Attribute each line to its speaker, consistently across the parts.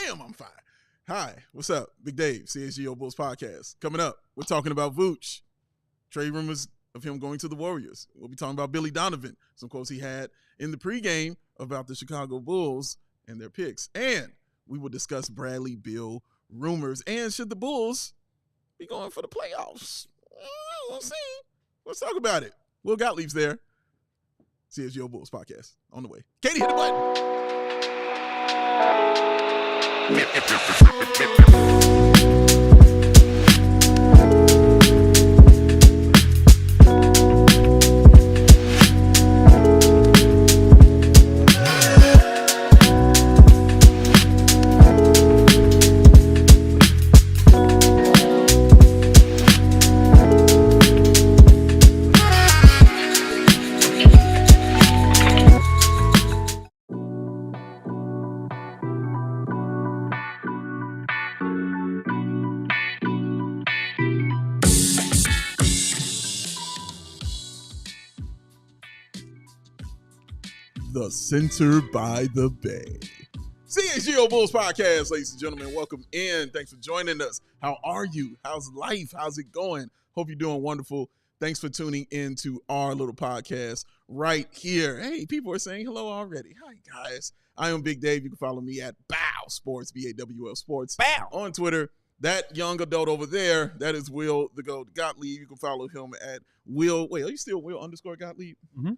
Speaker 1: Damn, I'm fine. Hi, what's up? Big Dave, CHGO Bulls podcast. Coming up, we're talking about Vooch. Trade rumors of him going to the Warriors. We'll be talking about Billy Donovan, some quotes he had in the pregame about the Chicago Bulls and their picks. And we will discuss Bradley Beal rumors. And should the Bulls be going for the playoffs? We'll see. Let's talk about it. Will Gottlieb's there. CHGO Bulls podcast on the way. Katie, hit the button. The Center by the Bay. CHGO Bulls podcast, ladies and gentlemen. Welcome in. Thanks for joining us. How are you? How's life? How's it going? Hope you're doing wonderful. Thanks for tuning in to our little podcast right here. Hey, people are saying hello already. Hi, guys. I am Big Dave. You can follow me at Bow Sports, BAWL Sports. Bow. On Twitter. That young adult over there, that is Will the Goat Gottlieb. You can follow him at Will. Wait, are you still Will _ Gottlieb? Mm-hmm.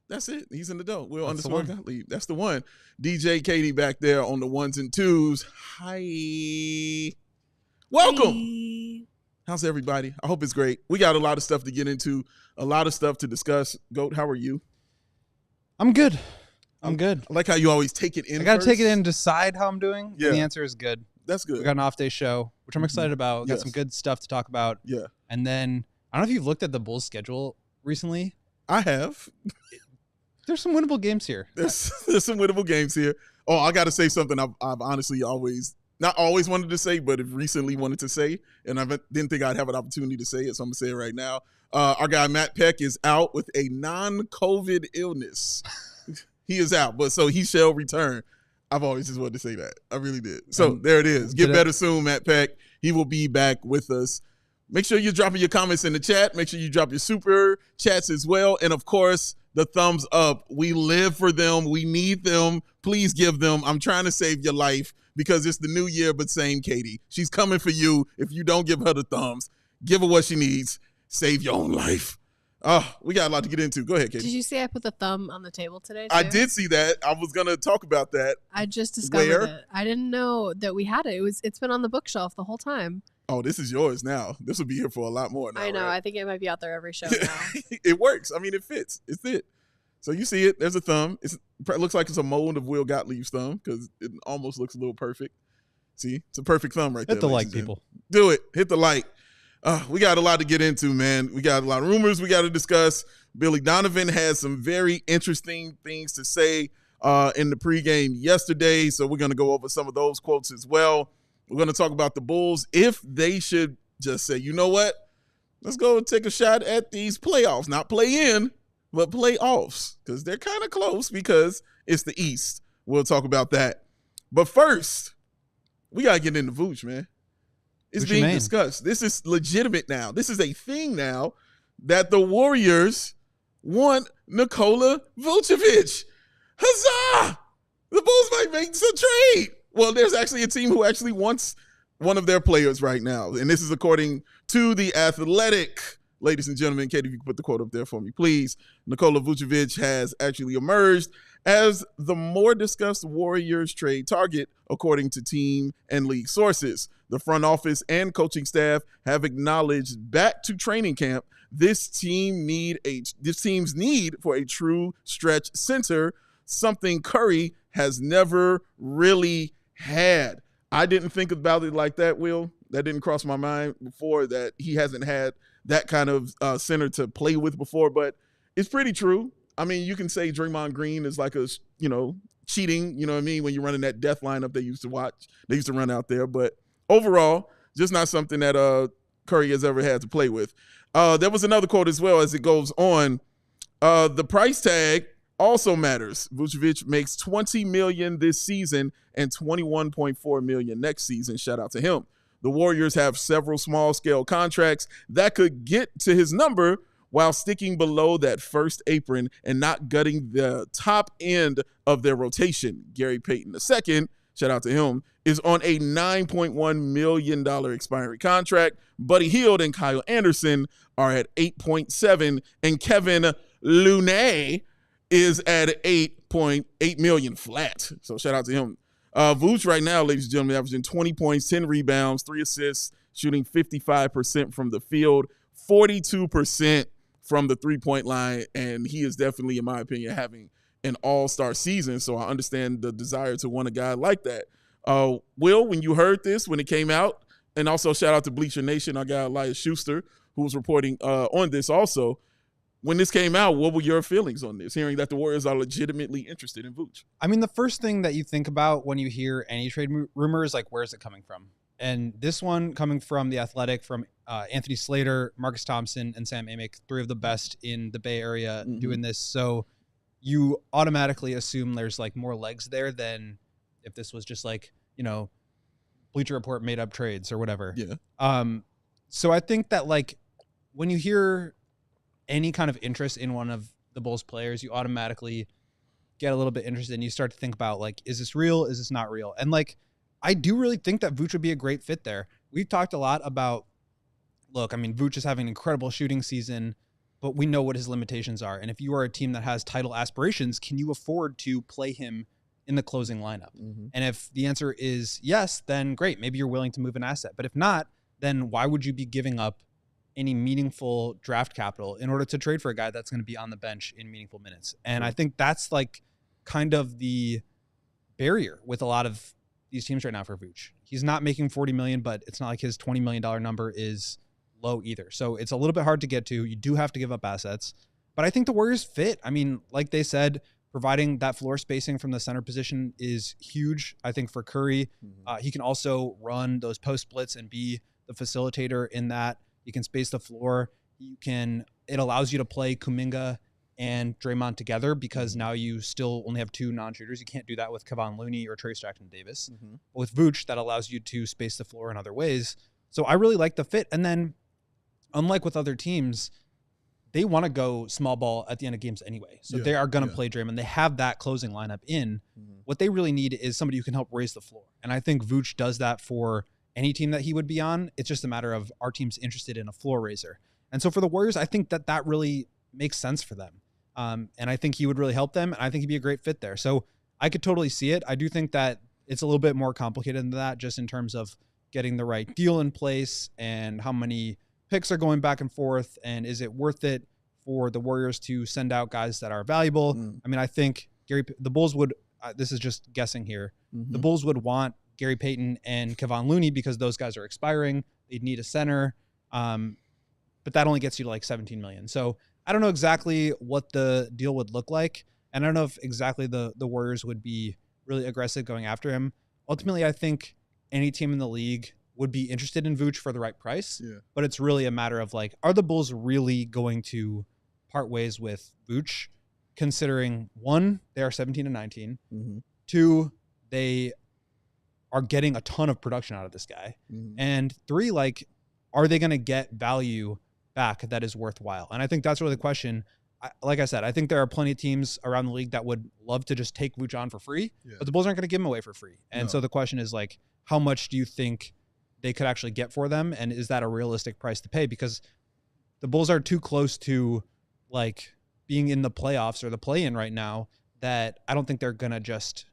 Speaker 1: That's it. He's an adult. Will _ Gottlieb. That's the one. DJ Katie back there on the ones and twos. Hi. Welcome. Hi. How's everybody? I hope it's great. We got a lot of stuff to get into, a lot of stuff to discuss. Goat, how are you?
Speaker 2: I'm good. I'm good.
Speaker 1: I like how you always take it in.
Speaker 2: I got to take it in and decide how I'm doing. Yeah. And the answer is good.
Speaker 1: That's good.
Speaker 2: We got an off day show, which I'm excited about. Got some good stuff to talk about.
Speaker 1: Yeah.
Speaker 2: And then I don't know if you've looked at the Bulls schedule recently.
Speaker 1: I have.
Speaker 2: There's some winnable games here.
Speaker 1: There's some winnable games here. Oh, I got to say something I've honestly not always wanted to say, but have recently wanted to say, and I didn't think I'd have an opportunity to say it, so I'm going to say it right now. Our guy Matt Peck is out with a non-COVID illness. He is out, but so he shall return. I've always just wanted to say that. I really did. So there it is. Get better soon, Matt Peck. He will be back with us. Make sure you're dropping your comments in the chat. Make sure you drop your super chats as well. And, of course, the thumbs up. We live for them. We need them. Please give them. I'm trying to save your life because it's the new year, but same Katie. She's coming for you. If you don't give her the thumbs, give her what she needs. Save your own life. Oh, we got a lot to get into. Go ahead, Katie.
Speaker 3: Did you see I put the thumb on the table today, too?
Speaker 1: I did see that. I was going to talk about that.
Speaker 3: I just discovered it. I didn't know that we had it. It's been on the bookshelf the whole time.
Speaker 1: Oh, this is yours now. This will be here for a lot more now.
Speaker 3: I know.
Speaker 1: Right?
Speaker 3: I think it might be out there every show now.
Speaker 1: It works. I mean, it fits. It's it. So you see it. There's a thumb. It looks like it's a mold of Will Gottlieb's thumb because it almost looks a little perfect. See? It's a perfect thumb right there.
Speaker 2: Hit the like, people.
Speaker 1: Do it. Hit the like. We got a lot to get into, man. We got a lot of rumors we got to discuss. Billy Donovan has some very interesting things to say in the pregame yesterday, so we're going to go over some of those quotes as well. We're going to talk about the Bulls, if they should just say, you know what, let's go take a shot at these playoffs. Not play in, but playoffs, because they're kind of close because it's the East. We'll talk about that. But first, we got to get into Vooch, man. It's being discussed. This is legitimate now. This is a thing now that the Warriors want Nikola Vucevic. Huzzah! The Bulls might make some trade. Well, there's actually a team who actually wants one of their players right now. And this is according to The Athletic. Ladies and gentlemen, Katie, if you can put the quote up there for me, please. Nikola Vucevic has actually emerged as the more discussed Warriors trade target, according to team and league sources. The front office and coaching staff have acknowledged back to training camp this team's need for a true stretch center, something Curry has never really had. I didn't think about it like that, Will. That didn't cross my mind before, that he hasn't had that kind of center to play with before, but it's pretty true. I mean, you can say Draymond Green is like cheating, you know what I mean, when you're running that death lineup they used to run out there, but overall, just not something that Curry has ever had to play with. There was another quote as well as it goes on. The price tag also matters. Vucevic makes $20 million this season and $21.4 million next season. Shout out to him. The Warriors have several small-scale contracts that could get to his number while sticking below that first apron and not gutting the top end of their rotation. Gary Payton II, shout out to him, is on a $9.1 million expiring contract. Buddy Hield and Kyle Anderson are at $8.7, and Kevin Looney is at $8.8 million flat. So shout out to him. Vooch right now, ladies and gentlemen, averaging 20 points, 10 rebounds, 3 assists, shooting 55% from the field, 42% from the three-point line, and he is definitely, in my opinion, having an all-star season. So I understand the desire to want a guy like that. Will, when you heard this, when it came out, and also shout out to Bleacher Nation, our guy Elias Schuster, who was reporting on this also. When this came out, what were your feelings on this, hearing that the Warriors are legitimately interested in Vooch?
Speaker 2: I mean, the first thing that you think about when you hear any trade rumor is like, where is it coming from? And this one coming from The Athletic, from Anthony Slater, Marcus Thompson, and Sam Amick, 3 of the best in the Bay Area doing this. So you automatically assume there's like more legs there than if this was just like, you know, Bleacher Report made up trades or whatever.
Speaker 1: Yeah.
Speaker 2: So I think that like when you hear any kind of interest in one of the Bulls players, you automatically get a little bit interested and you start to think about like, is this real? Is this not real? And like, I do really think that Vooch would be a great fit there. We've talked a lot about, look, I mean, Vooch is having an incredible shooting season, but we know what his limitations are. And if you are a team that has title aspirations, can you afford to play him in the closing lineup? And if the answer is yes, then great. Maybe you're willing to move an asset. But if not, then why would you be giving up any meaningful draft capital in order to trade for a guy that's going to be on the bench in meaningful minutes? And I think that's like kind of the barrier with a lot of these teams right now for Vooch. He's not making $40 million, but it's not like his $20 million number is low either. So it's a little bit hard to get to. You do have to give up assets, but I think the Warriors fit. I mean, like they said, providing that floor spacing from the center position is huge. I think for Curry, he can also run those post splits and be the facilitator in that. You can space the floor. It allows you to play Kuminga and Draymond together because now you still only have 2 non-shooters. You can't do that with Kevon Looney or Trae Jackson-Davis. But with Vooch, that allows you to space the floor in other ways. So I really like the fit. And then, unlike with other teams, they want to go small ball at the end of games anyway. So they are going to play Draymond. They have that closing lineup in. What they really need is somebody who can help raise the floor. And I think Vooch does that for any team that he would be on. It's just a matter of our team's interested in a floor raiser. And so for the Warriors, I think that really makes sense for them. And I think he would really help them. And I think he'd be a great fit there. So I could totally see it. I do think that it's a little bit more complicated than that, just in terms of getting the right deal in place and how many picks are going back and forth. And is it worth it for the Warriors to send out guys that are valuable? I mean, I think the Bulls would, this is just guessing here. The Bulls would want Gary Payton and Kevon Looney because those guys are expiring. They'd need a center. But that only gets you to like $17 million. So I don't know exactly what the deal would look like. And I don't know if exactly the Warriors would be really aggressive going after him. Ultimately, I think any team in the league would be interested in Vooch for the right price. But it's really a matter of like, are the Bulls really going to part ways with Vooch, considering 1, they are 17-19. 2, they are getting a ton of production out of this guy. And 3, like, are they going to get value back that is worthwhile? And I think that's really the question. Like I said, I think there are plenty of teams around the league that would love to just take Vooch on for free, but the Bulls aren't going to give him away for free. And so the question is like, how much do you think they could actually get for them? And is that a realistic price to pay? Because the Bulls are too close to like being in the playoffs or the play-in right now that I don't think they're going to just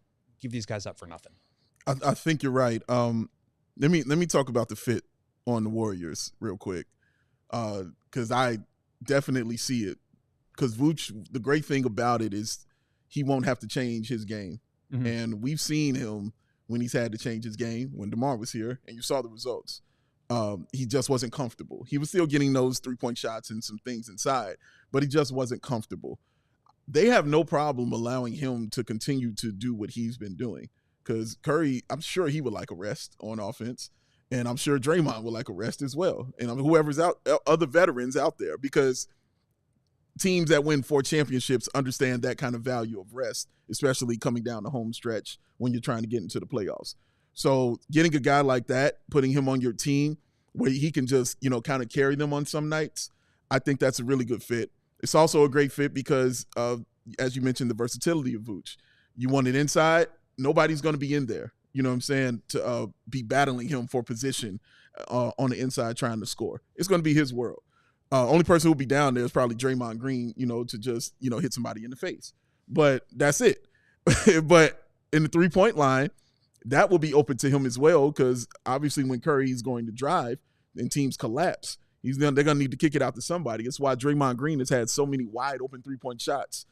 Speaker 2: give these guys up for nothing.
Speaker 1: I think you're right. Let me talk about the fit on the Warriors real quick, because I definitely see it. Because Vooch, the great thing about it is he won't have to change his game. And we've seen him when he's had to change his game, when DeMar was here, and you saw the results. He just wasn't comfortable. He was still getting those three-point shots and some things inside, but he just wasn't comfortable. They have no problem allowing him to continue to do what he's been doing, because Curry, I'm sure he would like a rest on offense, and I'm sure Draymond would like a rest as well, and whoever's out, other veterans out there, because teams that win 4 championships understand that kind of value of rest, especially coming down the home stretch when you're trying to get into the playoffs. So getting a guy like that, putting him on your team where he can just, kind of carry them on some nights, I think that's a really good fit. It's also a great fit because of, as you mentioned, the versatility of Vooch. You want it inside, nobody's going to be in there, you know what I'm saying, to be battling him for position on the inside trying to score. It's going to be his world. Only person who will be down there is probably Draymond Green, to just, hit somebody in the face. But that's it. But in the three-point line, that will be open to him as well, because obviously when Curry is going to drive and teams collapse, they're going to need to kick it out to somebody. It's why Draymond Green has had so many wide-open three-point shots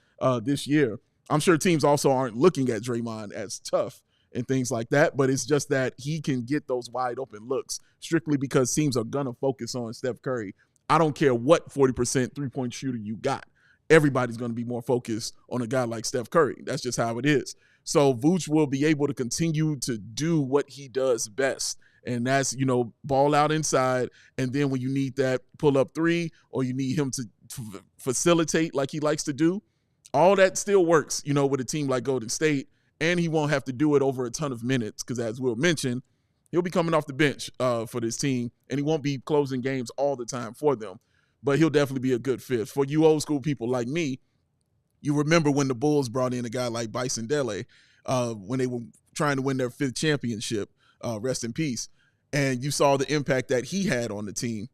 Speaker 1: this year. I'm sure teams also aren't looking at Draymond as tough and things like that, but it's just that he can get those wide-open looks strictly because teams are going to focus on Steph Curry. I don't care what 40% three-point shooter you got. Everybody's going to be more focused on a guy like Steph Curry. That's just how it is. So Vooch will be able to continue to do what he does best, and that's, ball out inside, and then when you need that pull-up three or you need him to facilitate like he likes to do, all that still works, with a team like Golden State, and he won't have to do it over a ton of minutes because, as Will mentioned, he'll be coming off the bench for this team, and he won't be closing games all the time for them, but he'll definitely be a good fit. For you old school people like me, you remember when the Bulls brought in a guy like Bison Dele when they were trying to win their 5th championship, rest in peace, and you saw the impact that he had on the team,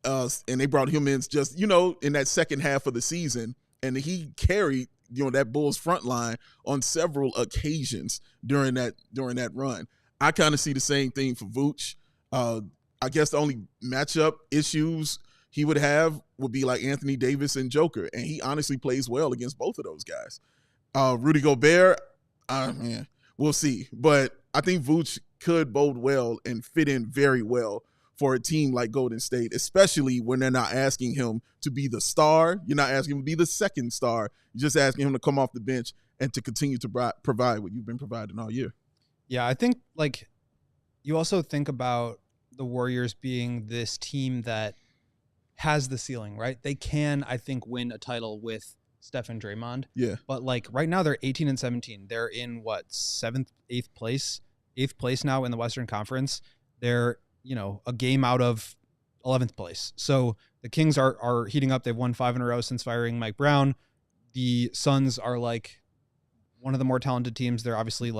Speaker 1: and they brought him in just, in that second half of the season, and he carried, that Bulls front line on several occasions during that run. I kind of see the same thing for Vooch. I guess the only matchup issues he would have would be like Anthony Davis and Joker, and he honestly plays well against both of those guys. Rudy Gobert, we'll see. But I think Vooch could bode well and fit in very well for a team like Golden State, especially when they're not asking him to be the star. You're not asking him to be the second star. You're just asking him to come off the bench and to continue to provide what you've been providing all year.
Speaker 2: Yeah, I think, you also think about the Warriors being this team that has the ceiling, right? They can, I think, win a title with Steph and Draymond.
Speaker 1: Yeah.
Speaker 2: But right now they're 18-17. They're in eighth place now in the Western Conference. They're, a game out of 11th place. So the Kings are heating up. They've won 5 in a row since firing Mike Brown. The Suns are one of the more talented teams. They're obviously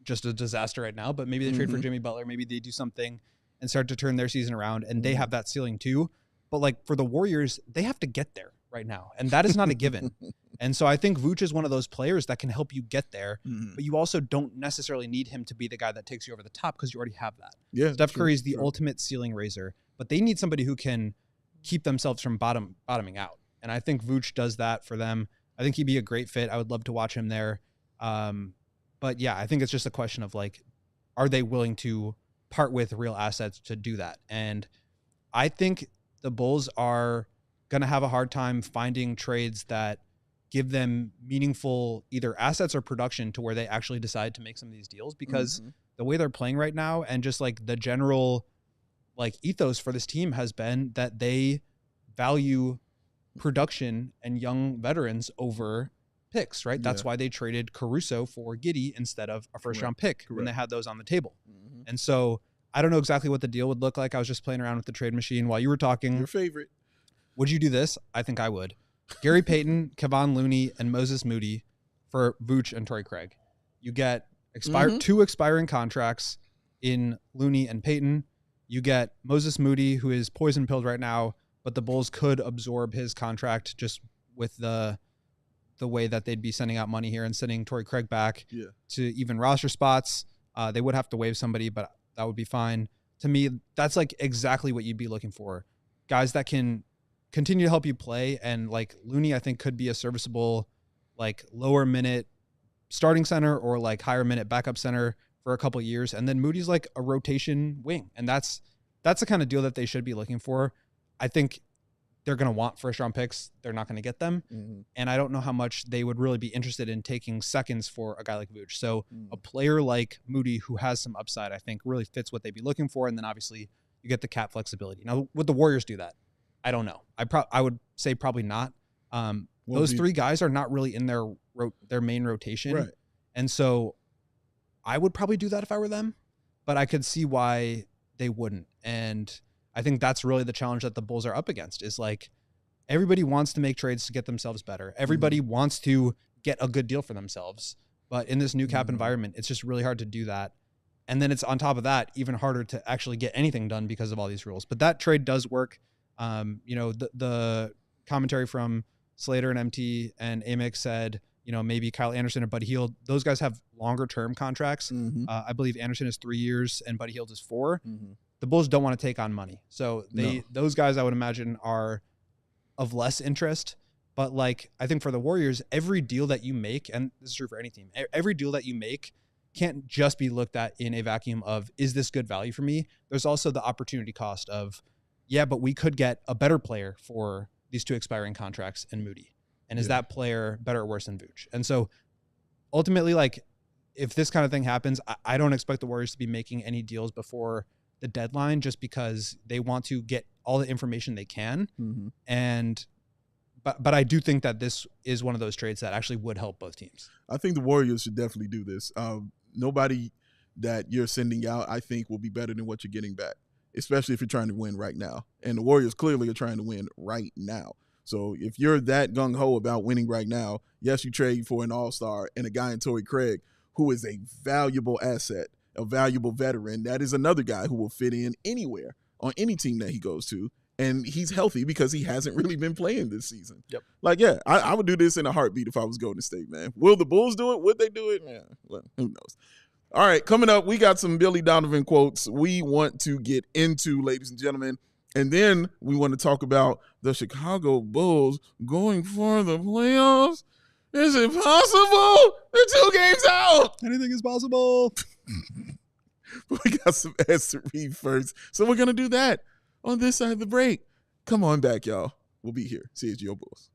Speaker 2: just a disaster right now, but maybe they trade for Jimmy Butler. Maybe they do something and start to turn their season around, and they have that ceiling too. But for the Warriors, they have to get there right now, and that is not a given. And so I think Vooch is one of those players that can help you get there, but you also don't necessarily need him to be the guy that takes you over the top because you already have that.
Speaker 1: Yeah,
Speaker 2: Steph Curry is the ultimate ceiling raiser, but they need somebody who can keep themselves from bottoming out. And I think Vooch does that for them. I think he'd be a great fit. I would love to watch him there. But yeah, I think it's just a question of are they willing to part with real assets to do that? And I think the Bulls are going to have a hard time finding trades that give them meaningful either assets or production to where they actually decide to make some of these deals, because the way they're playing right now and just the general ethos for this team has been that they value production and young veterans over picks, right? That's why they traded Caruso for Giddey instead of a first-round pick when they had those on the table. And so I don't know exactly what the deal would look like. I was just playing around with the trade machine while you were talking.
Speaker 1: Your favorite.
Speaker 2: Would you do this? I think I would. Gary Payton, Kevon Looney, and Moses Moody for Vooch and Torrey Craig. You get 2 expiring contracts in Looney and Payton. You get Moses Moody, who is poison-pilled right now, but the Bulls could absorb his contract just with the way that they'd be sending out money here and sending Torrey Craig back to even roster spots. They would have to waive somebody, but that would be fine. To me, that's exactly what you'd be looking for. Guys that can continue to help you play. And Looney, I think, could be a serviceable, lower minute starting center or higher minute backup center for a couple of years. And then Moody's a rotation wing. And that's the kind of deal that they should be looking for. I think they're going to want first-round picks. They're not going to get them. And I don't know how much they would really be interested in taking seconds for a guy like Vooch. So a player like Moody who has some upside, I think, really fits what they'd be looking for. And then obviously you get the cap flexibility. Now, would the Warriors do that? I don't know. I would say probably not. Those three guys are not really in their main rotation.
Speaker 1: Right.
Speaker 2: And so I would probably do that if I were them, but I could see why they wouldn't. And I think that's really the challenge that the Bulls are up against is like everybody wants to make trades to get themselves better. Everybody wants to get a good deal for themselves. But in this new cap environment, it's just really hard to do that. And then it's on top of that, even harder to actually get anything done because of all these rules. But that trade does work. The commentary from Slater and MT and Amix said, maybe Kyle Anderson and Buddy Hield, those guys have longer term contracts. I believe Anderson is 3 years and Buddy Hield is 4. The Bulls don't want to take on money. So those guys I would imagine are of less interest. But like, I think for the Warriors, every deal that you make, and this is true for any team, every deal that you make can't just be looked at in a vacuum of, is this good value for me? There's also the opportunity cost of, yeah, but we could get a better player for these 2 expiring contracts in Moody. And is that player better or worse than Vooch? And so ultimately, like, if this kind of thing happens, I don't expect the Warriors to be making any deals before the deadline just because they want to get all the information they can. But I do think that this is one of those trades that actually would help both teams.
Speaker 1: I think the Warriors should definitely do this. Nobody that you're sending out, I think, will be better than what you're getting back, especially if you're trying to win right now. And the Warriors clearly are trying to win right now. So if you're that gung-ho about winning right now, yes, you trade for an all-star and a guy in Torrey Craig who is a valuable asset, a valuable veteran. That is another guy who will fit in anywhere on any team that he goes to. And he's healthy because he hasn't really been playing this season.
Speaker 2: Yep.
Speaker 1: Like, yeah, I would do this in a heartbeat if I was Golden State, man. Will the Bulls do it? Would they do it? Man, well, who knows? All right, coming up, we got some Billy Donovan quotes we want to get into, ladies and gentlemen. And then we want to talk about the Chicago Bulls going for the playoffs. Is it possible? They're 2 games out.
Speaker 2: Anything is possible.
Speaker 1: We got some ads to read first. So we're going to do that on this side of the break. Come on back, y'all. We'll be here. CHGO Bulls.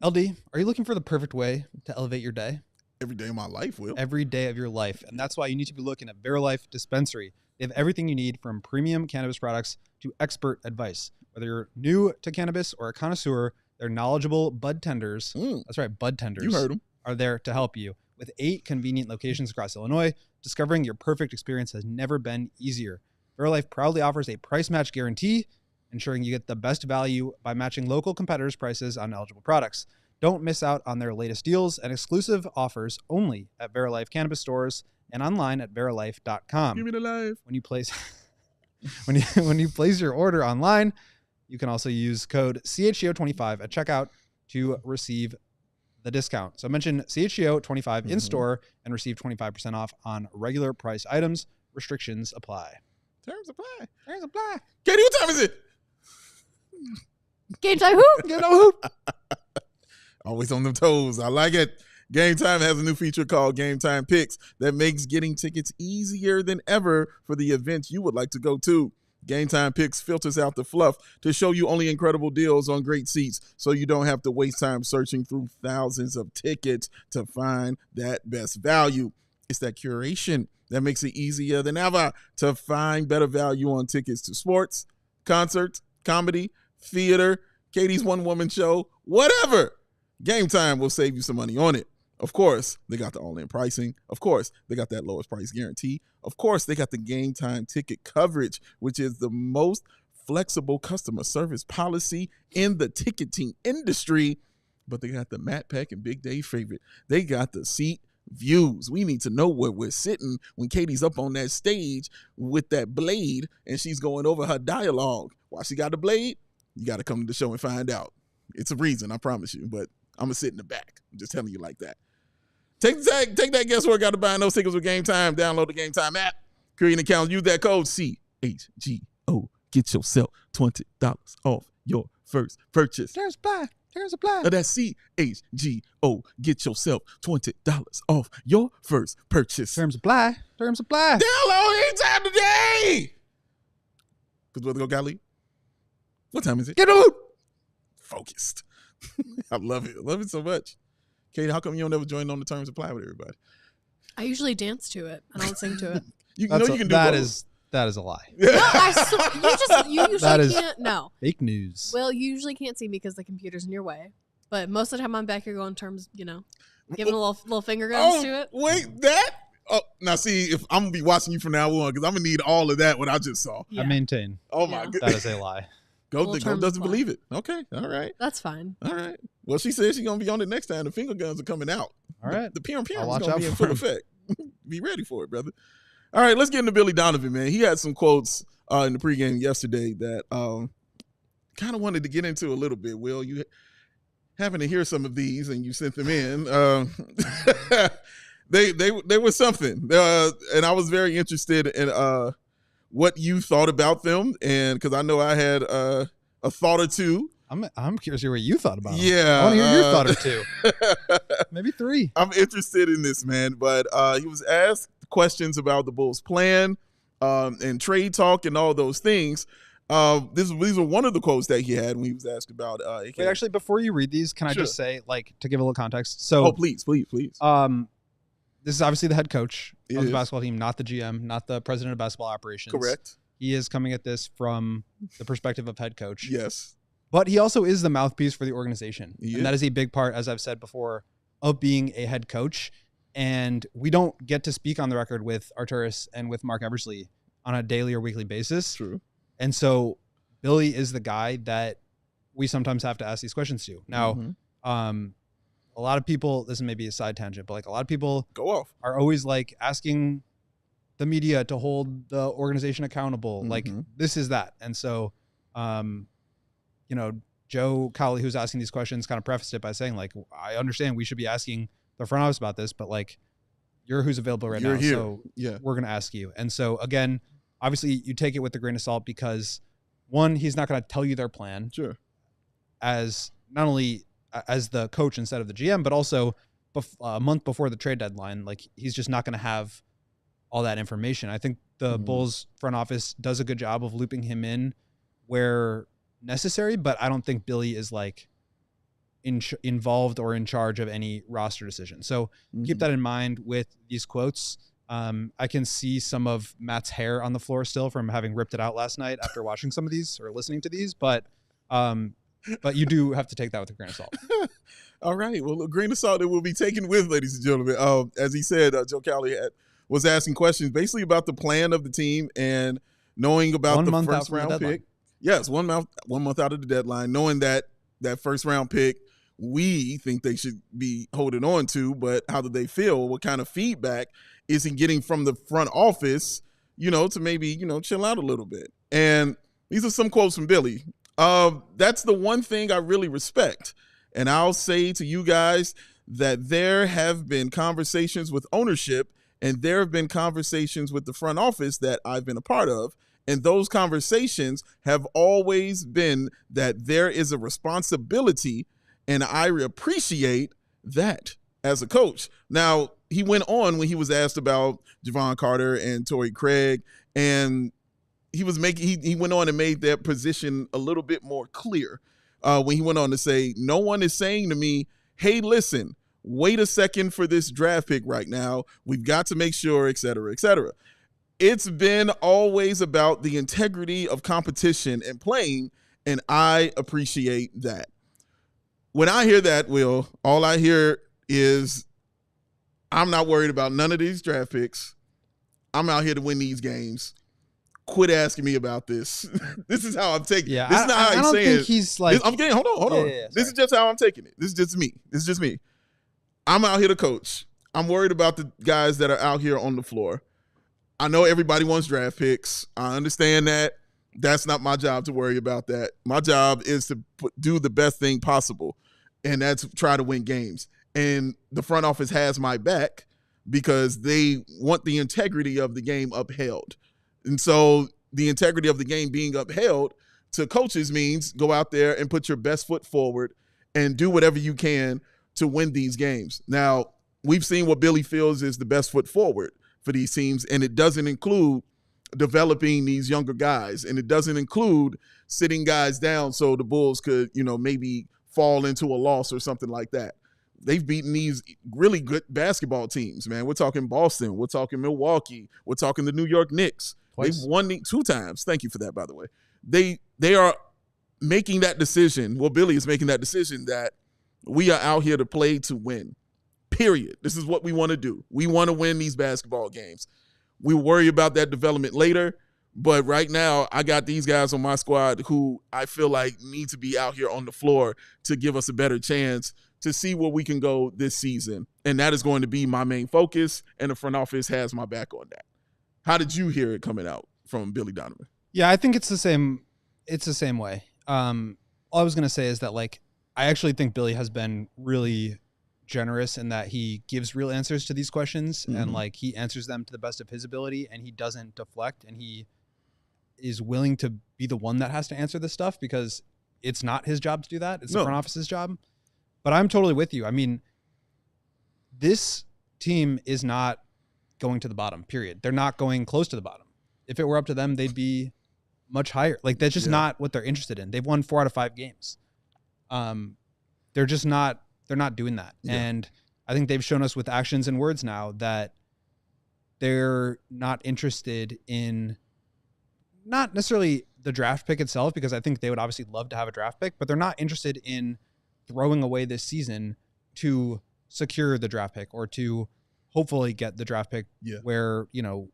Speaker 2: LD, are you looking for the perfect way to elevate your day?
Speaker 1: Every day of my life, Will.
Speaker 2: Every day of your life. And that's why you need to be looking at Verilife Dispensary. They have everything you need from premium cannabis products to expert advice. Whether you're new to cannabis or a connoisseur, their knowledgeable bud tenders, that's right, bud tenders,
Speaker 1: You heard them,
Speaker 2: are there to help you. With 8 convenient locations across Illinois, discovering your perfect experience has never been easier. Verilife proudly offers a price match guarantee, ensuring you get the best value by matching local competitors' prices on eligible products. Don't miss out on their latest deals and exclusive offers only at Verilife Cannabis stores and online at verilife.com.
Speaker 1: Give me the life.
Speaker 2: When you place when you place your order online, you can also use code CHGO25 at checkout to receive the discount. So mention CHGO25 in store and receive 25% off on regular priced items. Restrictions apply.
Speaker 1: Terms apply.
Speaker 2: Terms apply.
Speaker 1: Katie, what time is it?
Speaker 3: Game time hoop.
Speaker 2: Get no hoop.
Speaker 1: Always on them toes. I like it. Game Time has a new feature called Game Time Picks that makes getting tickets easier than ever for the events you would like to go to. Game Time Picks filters out the fluff to show you only incredible deals on great seats so you don't have to waste time searching through thousands of tickets to find that best value. It's that curation that makes it easier than ever to find better value on tickets to sports, concerts, comedy, theater, Katie's one-woman show, whatever. Game Time will save you some money on it. Of course, they got the all-in pricing. Of course, they got that lowest price guarantee. Of course, they got the Game Time ticket coverage, which is the most flexible customer service policy in the ticketing industry. But they got the Matt Peck and Big Dave favorite. They got the seat views. We need to know where we're sitting when Katie's up on that stage with that blade and she's going over her dialogue. Why she got the blade? You got to come to the show and find out. It's a reason, I promise you, but I'm going to sit in the back. I'm just telling you like that. Take that guesswork out of buying those tickets with Game Time. Download the Game Time app. Create an account. Use that code CHGO. Get yourself $20 off your first purchase.
Speaker 2: Terms apply. Terms apply.
Speaker 1: That's CHGO. Get yourself $20 off your first purchase.
Speaker 2: Terms apply. Terms apply.
Speaker 1: Download anytime today. Because we're going to go leave. What time is it?
Speaker 2: Get out.
Speaker 1: Focused. I love it. I love it so much. Katie, how come you don't ever join on the Terms Apply with everybody?
Speaker 3: I usually dance to it. I don't sing to it.
Speaker 1: You know you can do
Speaker 2: that
Speaker 1: both.
Speaker 2: is That is a lie.
Speaker 3: No, you usually
Speaker 2: That is
Speaker 3: can't. No.
Speaker 2: fake news.
Speaker 3: Well, you usually can't see me because the computer's in your way. But most of the time I'm back here going terms, giving a little finger guns to it.
Speaker 1: Wait, that? Oh, now see, if I'm going to be watching you from now on, because I'm going to need all of that, what I just saw.
Speaker 3: Yeah.
Speaker 2: I maintain.
Speaker 1: Oh, my
Speaker 3: Yeah.
Speaker 1: goodness.
Speaker 2: That is a lie.
Speaker 1: Goat doesn't believe it. Okay, all right.
Speaker 3: That's fine.
Speaker 1: All right. Well, she said she's going to be on it next time. The finger guns are coming out.
Speaker 2: All right.
Speaker 1: The PM is
Speaker 2: I'll
Speaker 1: going
Speaker 2: watch
Speaker 1: to
Speaker 2: out
Speaker 1: be in
Speaker 2: for
Speaker 1: full
Speaker 2: him.
Speaker 1: effect. Be ready for it, brother. All right, let's get into Billy Donovan, man. He had some quotes in the pregame yesterday that kind of wanted to get into a little bit. Will, you having to hear some of these and you sent them in. They were something. And I was very interested in what you thought about them. And because I know I had a thought or two.
Speaker 2: I'm curious to hear what you thought about them.
Speaker 1: Yeah.
Speaker 2: I want to hear your thought or two. Maybe 3.
Speaker 1: I'm interested in this, man. But he was asked questions about the Bulls' plan and trade talk and all those things. These are one of the quotes that he had when he was asked about.
Speaker 2: Wait, actually, before you read these, can I
Speaker 1: Sure.
Speaker 2: just say, to give a little context? So,
Speaker 1: please.
Speaker 2: this is obviously the head coach
Speaker 1: It
Speaker 2: of the
Speaker 1: is.
Speaker 2: basketball team, not the GM, not the president of basketball operations.
Speaker 1: Correct.
Speaker 2: He is coming at this from the perspective of head coach.
Speaker 1: Yes.
Speaker 2: But he also is the mouthpiece for the organization.
Speaker 1: He is.
Speaker 2: And that is a big part, as I've said before, of being a head coach. And we don't get to speak on the record with Arturis and with Mark Eversley on a daily or weekly basis.
Speaker 1: True.
Speaker 2: And so Billy is the guy that we sometimes have to ask these questions to. Now,
Speaker 1: Mhm.
Speaker 2: a lot of people, this is maybe a side tangent, but a lot of people
Speaker 1: Go off.
Speaker 2: are always asking the media to hold the organization accountable.
Speaker 1: Mhm.
Speaker 2: This is that. And so, Joe Cowley, who's asking these questions, kind of prefaced it by saying, I understand we should be asking the front office about this, but you're who's available right
Speaker 1: You're
Speaker 2: now.
Speaker 1: here.
Speaker 2: So
Speaker 1: Yeah.
Speaker 2: we're going to ask you. And so again, obviously you take it with a grain of salt because one, he's not going to tell you their plan
Speaker 1: Sure.
Speaker 2: as not only as the coach instead of the GM, but also a month before the trade deadline. He's just not going to have all that information. I think the
Speaker 1: Mhm.
Speaker 2: Bulls front office does a good job of looping him in where necessary, but I don't think Billy is involved or in charge of any roster decision. So keep that in mind with these quotes. I can see some of Matt's hair on the floor still from having ripped it out last night after watching some of these or listening to these, but you do have to take that with a grain of salt.
Speaker 1: All right. Well, a grain of salt that will be taken with, ladies and gentlemen. As he said, Joe Cowley was asking questions basically about the plan of the team and knowing about
Speaker 2: 1
Speaker 1: the
Speaker 2: month out
Speaker 1: first
Speaker 2: from the
Speaker 1: round
Speaker 2: deadline.
Speaker 1: pick. Yes, 1 month out of the deadline, knowing that first round pick we think they should be holding on to, but how do they feel? What kind of feedback is he getting from the front office, to maybe, chill out a little bit? And these are some quotes from Billy. That's the one thing I really respect. And I'll say to you guys that there have been conversations with ownership and there have been conversations with the front office that I've been a part of. And those conversations have always been that there is a responsibility, and I appreciate that as a coach. Now, he went on when he was asked about Javon Carter and Torrey Craig, and he went on and made that position a little bit more clear when he went on to say, no one is saying to me, hey, listen, wait a second for this draft pick right now. We've got to make sure, et cetera, et cetera. It's been always about the integrity of competition and playing, and I appreciate that. When I hear that, Will, all I hear is I'm not worried about none of these draft picks. I'm out here to win these games. Quit asking me about this. This is how I'm taking it.
Speaker 2: Yeah,
Speaker 1: This is not how
Speaker 2: I
Speaker 1: he's
Speaker 2: don't
Speaker 1: saying
Speaker 2: think he's like.
Speaker 1: I'm getting, hold on.
Speaker 2: Yeah,
Speaker 1: This is just how I'm taking it. This is just me. I'm out here to coach. I'm worried about the guys that are out here on the floor. I know everybody wants draft picks. I understand that. That's not my job to worry about that. My job is to do the best thing possible, and that's try to win games. And the front office has my back because they want the integrity of the game upheld. And so the integrity of the game being upheld to coaches means go out there and put your best foot forward and do whatever you can to win these games. Now, we've seen what Billy feels is the best foot forward for these teams, and it doesn't include developing these younger guys, and it doesn't include sitting guys down so the Bulls could, maybe fall into a loss or something like that. They've beaten these really good basketball teams, man. We're talking Boston. We're talking Milwaukee. We're talking the New York Knicks.
Speaker 2: Twice.
Speaker 1: They've won 2 times. Thank you for that, by the way. They are making that decision. Well, Billy is making that decision that we are out here to play to win. Period. This is what we want to do. We want to win these basketball games. We worry about that development later, but right now I got these guys on my squad who I feel like need to be out here on the floor to give us a better chance to see where we can go this season. And that is going to be my main focus, and the front office has my back on that. How did you hear it coming out from Billy Donovan?
Speaker 2: Yeah, I think it's the same. It's the same way. All I was going to say is that, like, I actually think Billy has been really generous in that he gives real answers to these questions, and like he answers them to the best of his ability, and he doesn't deflect, and he is willing to be the one that has to answer this stuff because it's not his job to do that. It's the front office's job. But I'm totally with you. I mean, this team is not going to the bottom, period. They're not going close to the bottom. If it were up to them, they'd be much higher. Like, that's just not what they're interested in. They've won 4 out of 5 games. They're just not, they're not doing that. Yeah. And I think they've shown us with actions and words now that they're not interested in, not necessarily the draft pick itself, because I think they would obviously love to have a draft pick, but they're not interested in throwing away this season to secure the draft pick or to hopefully get the draft pick where, you know,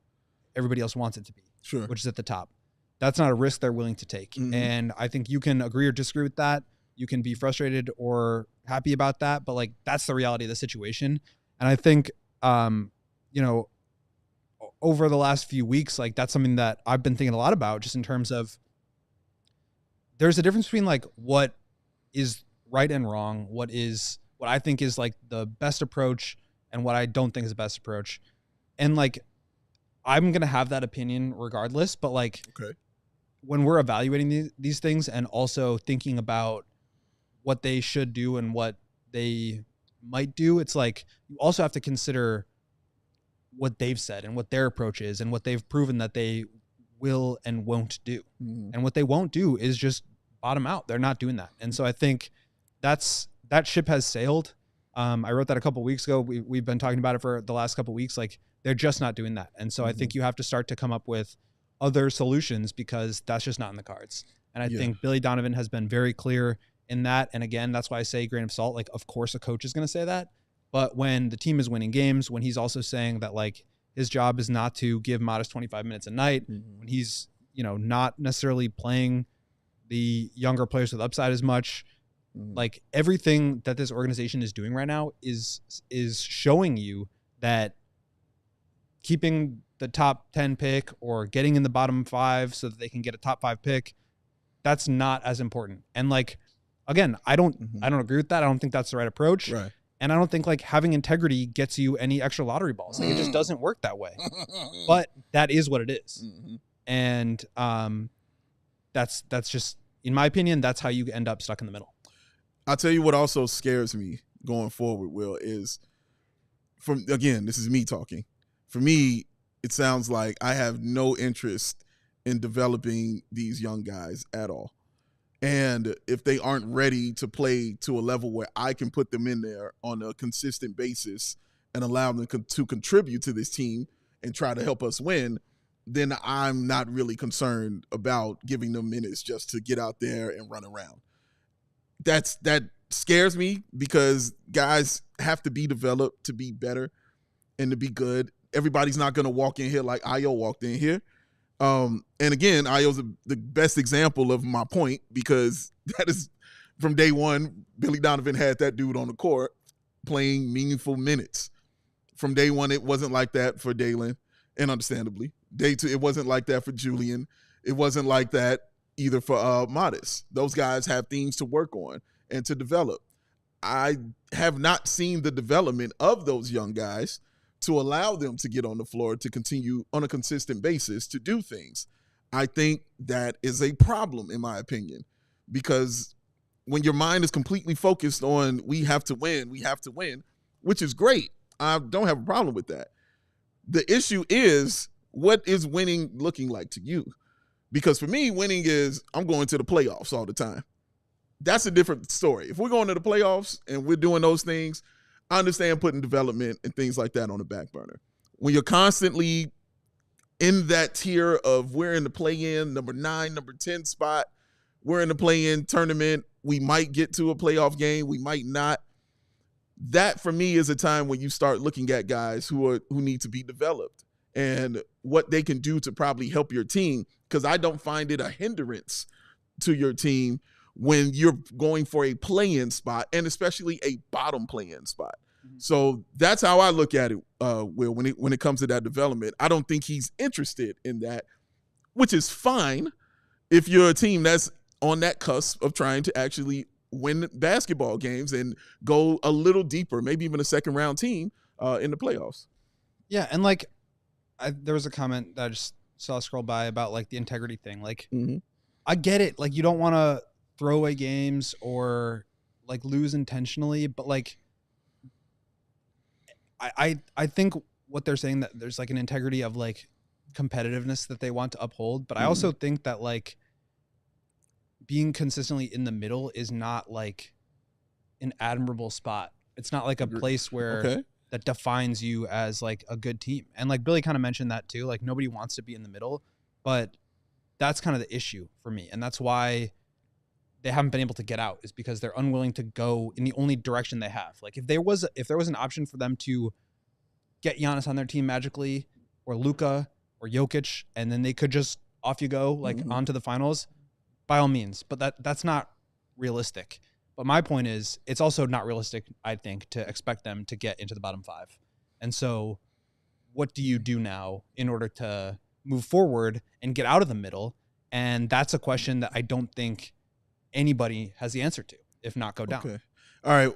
Speaker 2: everybody else wants it to be, which is at the top. That's not a risk they're willing to take. And I think you can agree or disagree with that. You can be frustrated or happy about that, but like, that's the reality of the situation. And I think, you know, over the last few weeks, like, that's something that I've been thinking a lot about, just in terms of, there's a difference between like what is right and wrong, what I think is like the best approach and what I don't think is the best approach. And like, I'm going to have that opinion regardless, but like, when we're evaluating these things and also thinking about what they should do and what they might do, it's like, you also have to consider what they've said and what their approach is and what they've proven that they will and won't do. And what they won't do is just bottom out. They're not doing that. And so I think that ship has sailed. I wrote that a couple of weeks ago. We've been talking about it for the last couple of weeks. Like, they're just not doing that. And so I think you have to start to come up with other solutions, because that's just not in the cards. And I think Billy Donovan has been very clear in that. And again, that's why I say grain of salt. Like, of course a coach is going to say that, but when the team is winning games, when he's also saying that like his job is not to give modest 25 minutes a night, when he's, you know, not necessarily playing the younger players with upside as much, like, everything that this organization is doing right now is showing you that keeping the top 10 pick or getting in the bottom 5 so that they can get a top 5 pick, that's not as important. And like, again, I don't agree with that. I don't think that's the right approach. Right. And I don't think like having integrity gets you any extra lottery balls. Like, it just doesn't work that way. But that is what it is. And that's just, in my opinion, that's how you end up stuck in the middle.
Speaker 1: I'll tell you what also scares me going forward, Will, is again, this is me talking. For me, it sounds like I have no interest in developing these young guys at all. And if they aren't ready to play to a level where I can put them in there on a consistent basis and allow them to contribute to this team and try to help us win, then I'm not really concerned about giving them minutes just to get out there and run around. That scares me, because guys have to be developed to be better and to be good. Everybody's not going to walk in here like Ayo walked in here. And again, Ayo's the best example of my point, because that is, from day one, Billy Donovan had that dude on the court playing meaningful minutes. From day one, it wasn't like that for Dalen, and understandably. Day two, it wasn't like that for Julian. It wasn't like that either for Modest. Those guys have things to work on and to develop. I have not seen the development of those young guys to allow them to get on the floor to continue on a consistent basis to do things. I think that is a problem, in my opinion, because when your mind is completely focused on we have to win, which is great. I don't have a problem with that. The issue is, what is winning looking like to you? Because for me, winning is I'm going to the playoffs all the time. That's a different story. If we're going to the playoffs and we're doing those things, I understand putting development and things like that on the back burner. When you're constantly in that tier of we're in the play-in, number 9, number 10 spot. We're in the play-in tournament. We might get to a playoff game. We might not. That, for me, is a time when you start looking at guys who need to be developed and what they can do to probably help your team, because I don't find it a hindrance to your team when you're going for a play-in spot, and especially a bottom play-in spot. Mm-hmm. So that's how I look at it, Will, when it comes to that development. I don't think he's interested in that, which is fine if you're a team that's on that cusp of trying to actually win basketball games and go a little deeper, maybe even a second-round team in the playoffs.
Speaker 2: Yeah, and there was a comment that I just saw scroll by about the integrity thing.
Speaker 1: Mm-hmm.
Speaker 2: I get it. You don't want to throw away games or lose intentionally, but I think what they're saying, that there's an integrity of competitiveness that they want to uphold. But I also think that being consistently in the middle is not an admirable spot. It's not a place where that defines you as a good team. And Billy kind of mentioned that too. Nobody wants to be in the middle, but that's kind of the issue for me. And that's why they haven't been able to get out, is because they're unwilling to go in the only direction they have. If there was an option for them to get Giannis on their team magically, or Luka or Jokic, and then they could just off you go on to the finals, by all means. But that's not realistic. But my point is, it's also not realistic, I think, to expect them to get into the bottom 5. And so what do you do now in order to move forward and get out of the middle? And that's a question that I don't think anybody has the answer to, if not go down.
Speaker 1: Okay. All right.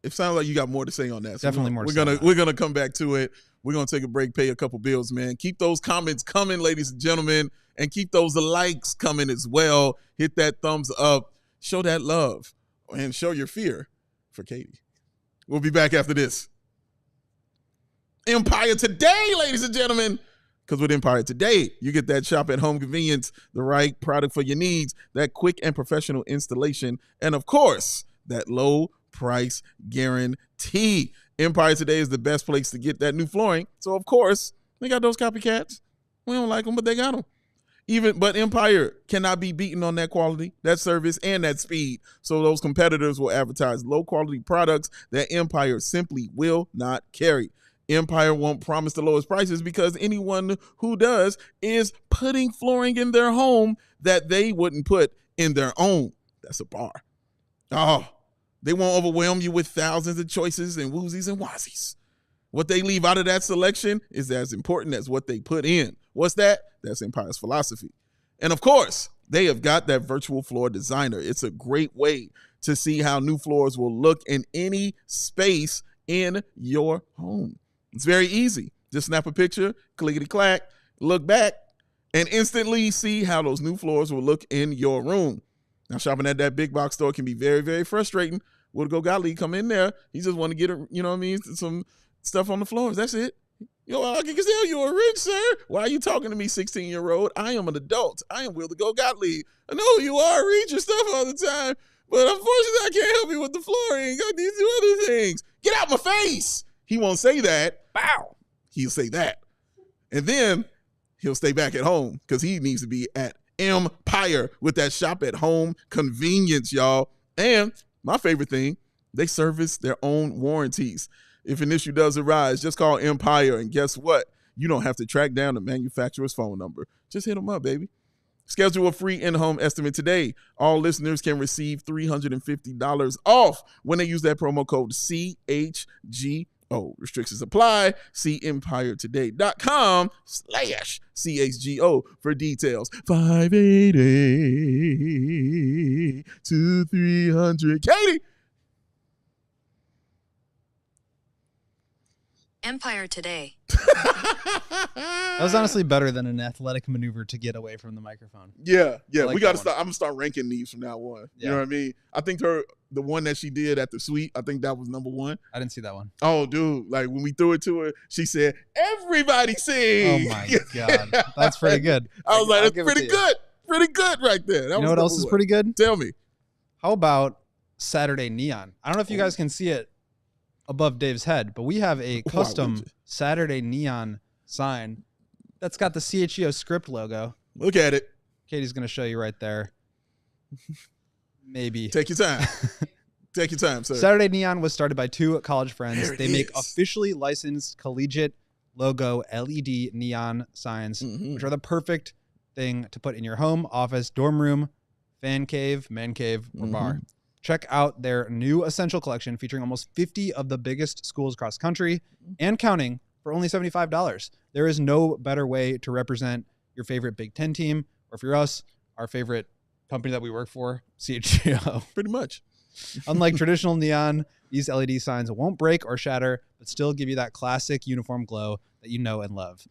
Speaker 1: It sounds like you got more to say on that. So
Speaker 2: Definitely more.
Speaker 1: We're gonna come back to it. We're gonna take a break, pay a couple bills, man. Keep those comments coming, ladies and gentlemen, and keep those likes coming as well. Hit that thumbs up. Show that love, and show your fear for Katie. We'll be back after this. Empire Today, ladies and gentlemen. Because with Empire Today, you get that shop at home convenience, the right product for your needs, that quick and professional installation, and of course, that low price guarantee. Empire Today is the best place to get that new flooring. So of course, they got those copycats. We don't like them, but they got them. But Empire cannot be beaten on that quality, that service, and that speed. So those competitors will advertise low quality products that Empire simply will not carry. Empire won't promise the lowest prices, because anyone who does is putting flooring in their home that they wouldn't put in their own. That's a bar. Oh, they won't overwhelm you with thousands of choices and woozies and wazies. What they leave out of that selection is as important as what they put in. What's that? That's Empire's philosophy. And of course, they have got that virtual floor designer. It's a great way to see how new floors will look in any space in your home. It's very easy. Just snap a picture, clickety-clack, look back, and instantly see how those new floors will look in your room. Now, shopping at that big box store can be very, very frustrating. Will go Gottlieb come in there? He just want to get, some stuff on the floors. That's it. I can tell you're rich, sir. Why are you talking to me, 16-year-old? I am an adult. I am Will to go Gottlieb. I know you are. Read your stuff all the time, but unfortunately, I can't help you with the flooring. I need to do other things. Get out my face. He won't say that. Bow. He'll say that. And then he'll stay back at home because he needs to be at Empire with that shop at home convenience, y'all. And my favorite thing, they service their own warranties. If an issue does arise, just call Empire, and guess what? You don't have to track down the manufacturer's phone number. Just hit them up, baby. Schedule a free in-home estimate today. All listeners can receive $350 off when they use that promo code CHGO. Restrictions apply. See empiretoday.com/CHGO for details. 588-2300. Katie!
Speaker 4: Empire Today.
Speaker 2: That was honestly better than an athletic maneuver to get away from the microphone.
Speaker 1: Yeah.
Speaker 2: Like
Speaker 1: we got to start. I'm going to start ranking these from now on. You know what I mean? I think the one that she did at the suite, I think that was number 1.
Speaker 2: I didn't see that one.
Speaker 1: Oh, dude. When we threw it to her, she said, everybody sing.
Speaker 2: Oh, my God. That's pretty good.
Speaker 1: I was like, that's pretty good. Pretty good right there.
Speaker 2: You know what else is pretty good?
Speaker 1: Tell me.
Speaker 2: How about Saturday Neon? I don't know if you guys can see it above Dave's head, but we have a custom Saturday Neon sign That's got the CHGO script logo.
Speaker 1: Look at it.
Speaker 2: Katie's going to show you right there. Maybe.
Speaker 1: Take your time. Take your time, sir.
Speaker 2: Saturday Neon was started by two college friends.
Speaker 1: There it
Speaker 2: They make
Speaker 1: is.
Speaker 2: officially licensed collegiate logo LED neon signs, which are the perfect thing to put in your home, office, dorm room, fan cave, man cave, or bar. Check out their new essential collection featuring almost 50 of the biggest schools across the country and counting for only $75. There is no better way to represent your favorite Big Ten team, or if you're us, our favorite company that we work for, CHGO.
Speaker 1: Pretty much.
Speaker 2: Unlike traditional neon, these LED signs won't break or shatter, but still give you that classic uniform glow that you know and love.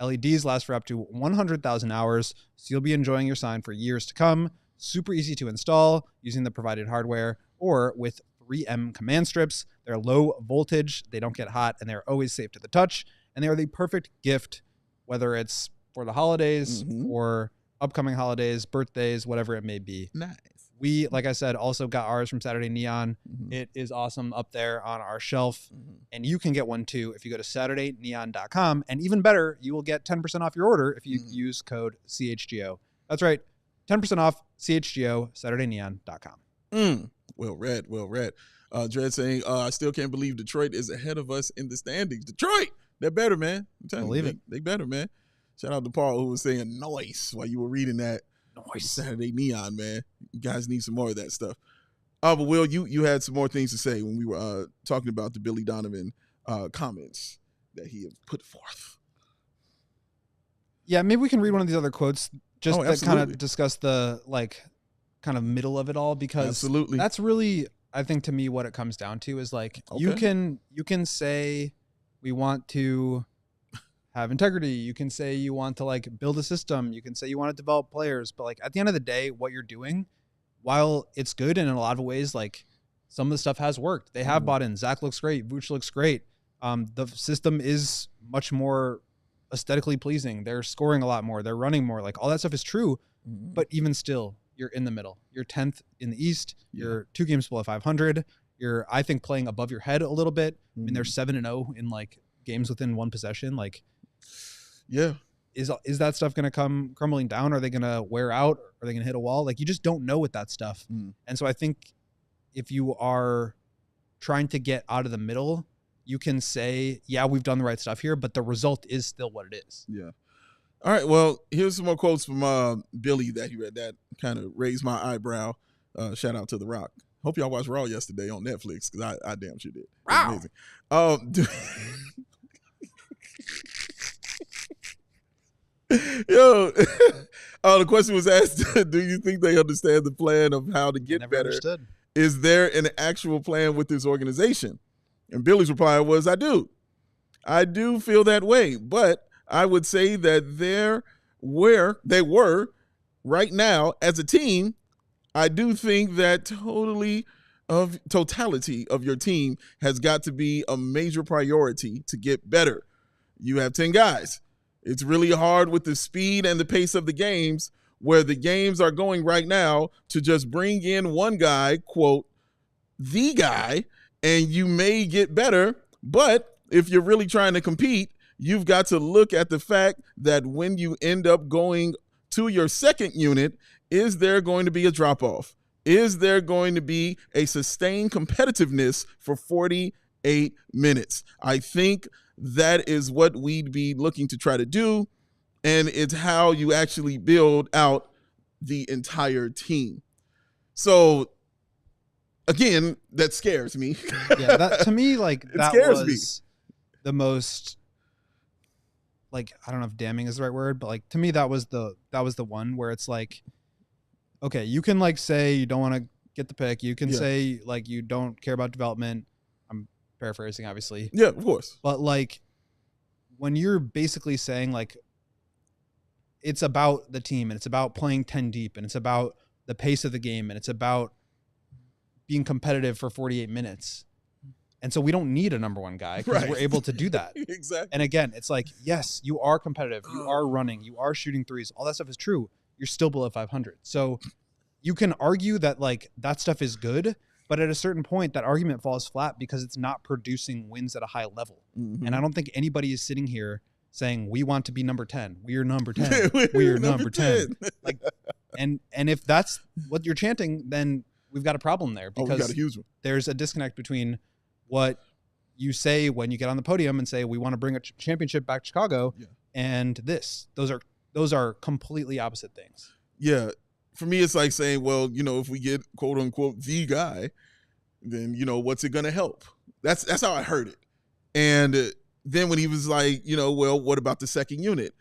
Speaker 2: LEDs last for up to 100,000 hours, so you'll be enjoying your sign for years to come. Super easy to install using the provided hardware or with 3M command strips. They're low voltage, they don't get hot, and they're always safe to the touch. And they are the perfect gift, whether it's for the holidays or upcoming holidays, birthdays, whatever it may be.
Speaker 1: Nice.
Speaker 2: We, like I said, also got ours from Saturday Neon. It is awesome up there on our shelf. And you can get one too if you go to SaturdayNeon.com. And even better, you will get 10% off your order if you use code CHGO. That's right. 10% off CHGO, SaturdayNeon.com.
Speaker 1: Well read, well read. Dredd saying, I still can't believe Detroit is ahead of us in the standings. Detroit, they're better, man. I'm telling
Speaker 2: Believe
Speaker 1: you,
Speaker 2: it.
Speaker 1: they better, man. Shout out to Paul who was saying noise while you were reading that. Noise. Saturday Neon, man. You guys need some more of that stuff. But Will, you had some more things to say when we were talking about the Billy Donovan comments that he had put forth.
Speaker 2: Yeah, maybe we can read one of these other quotes just to kind
Speaker 1: absolutely.
Speaker 2: of discuss the kind of middle of it all, because
Speaker 1: Absolutely.
Speaker 2: that's really, I think, to me, what it comes down to is you can say we want to have integrity. You can say you want to build a system. You can say you want to develop players, but at the end of the day, what you're doing, while it's good and in a lot of ways, some of the stuff has worked. They have bought in. Zach looks great. Vooch looks great. The system is much more aesthetically pleasing. They're scoring a lot more. They're running more. All that stuff is true, but even still, you're in the middle. You're 10th in the East. You're 2 games below 500. You're, I think, playing above your head a little bit. I mean, they're 7-0 in games within one possession.
Speaker 1: Yeah.
Speaker 2: Is that stuff going to come crumbling down? Are they going to wear out? Are they going to hit a wall? You just don't know with that stuff. And so I think if you are trying to get out of the middle, you can say, yeah, we've done the right stuff here, but the result is still what it is.
Speaker 1: Yeah. All right. Well, here's some more quotes from Billy that he read that kind of raised my eyebrow. Shout out to The Rock. Hope y'all watched Raw yesterday on Netflix, because I damn sure did.
Speaker 2: Wow.
Speaker 1: Amazing. Yo, the question was asked, do you think they understand the plan of how to get
Speaker 2: Never
Speaker 1: better?
Speaker 2: understood.
Speaker 1: Is there an actual plan with this organization? And Billy's reply was, I do. I do feel that way, but I would say that they were right now as a team. I do think that totality of your team has got to be a major priority to get better. You have 10 guys. It's really hard with the speed and the pace of the games, where the games are going right now, to just bring in one guy, quote, the guy, and you may get better. But if you're really trying to compete, you've got to look at the fact that when you end up going to your second unit, is there going to be a drop-off? Is there going to be a sustained competitiveness for 48 minutes? I think that is what we'd be looking to try to do, and it's how you actually build out the entire team. So, again, that scares me.
Speaker 2: Yeah, that to me, that
Speaker 1: scares
Speaker 2: was the most, I don't know if damning is the right word, but to me that was the one where it's okay, you can say you don't want to get the pick. You can say you don't care about development. I'm paraphrasing, obviously.
Speaker 1: Yeah, of course.
Speaker 2: But when you're basically saying it's about the team and it's about playing 10 deep and it's about the pace of the game and it's about being competitive for 48 minutes. And so we don't need a number one guy because we're able to do that.
Speaker 1: Exactly.
Speaker 2: And again, it's yes, you are competitive. You are running. You are shooting threes. All that stuff is true. You're still below 500. So you can argue that that stuff is good, but at a certain point, that argument falls flat because it's not producing wins at a high level. And I don't think anybody is sitting here saying we want to be number 10. We're number 10. We're number 10. Like, and if that's what you're chanting, then we've got a problem there,
Speaker 1: we
Speaker 2: because
Speaker 1: got a huge one.
Speaker 2: there's a disconnect between what you say when you get on the podium and say we want to bring a championship back to Chicago, and this. Those are completely opposite things.
Speaker 1: Yeah. For me, it's like saying, well, if we get quote unquote the guy, then what's it gonna help? That's how I heard it. And then when he was like, well, what about the second unit?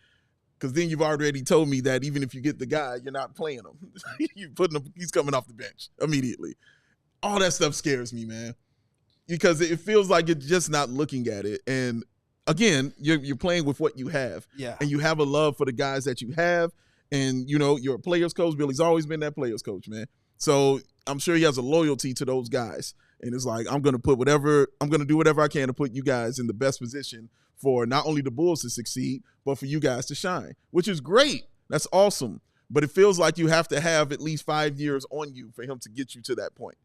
Speaker 1: Because then you've already told me that even if you get the guy, you're not playing him. You putting him, he's coming off the bench immediately. All that stuff scares me, man, because it feels like you're just not looking at it. And again, you're playing with what you have, and you have a love for the guys that you have. And you're a players coach. Billy's always been that players coach, man. So I'm sure he has a loyalty to those guys. And it's like, I'm going to do whatever I can to put you guys in the best position for not only the Bulls to succeed, but for you guys to shine, which is great. That's awesome. But it feels like you have to have at least 5 years on you for him to get you to that point.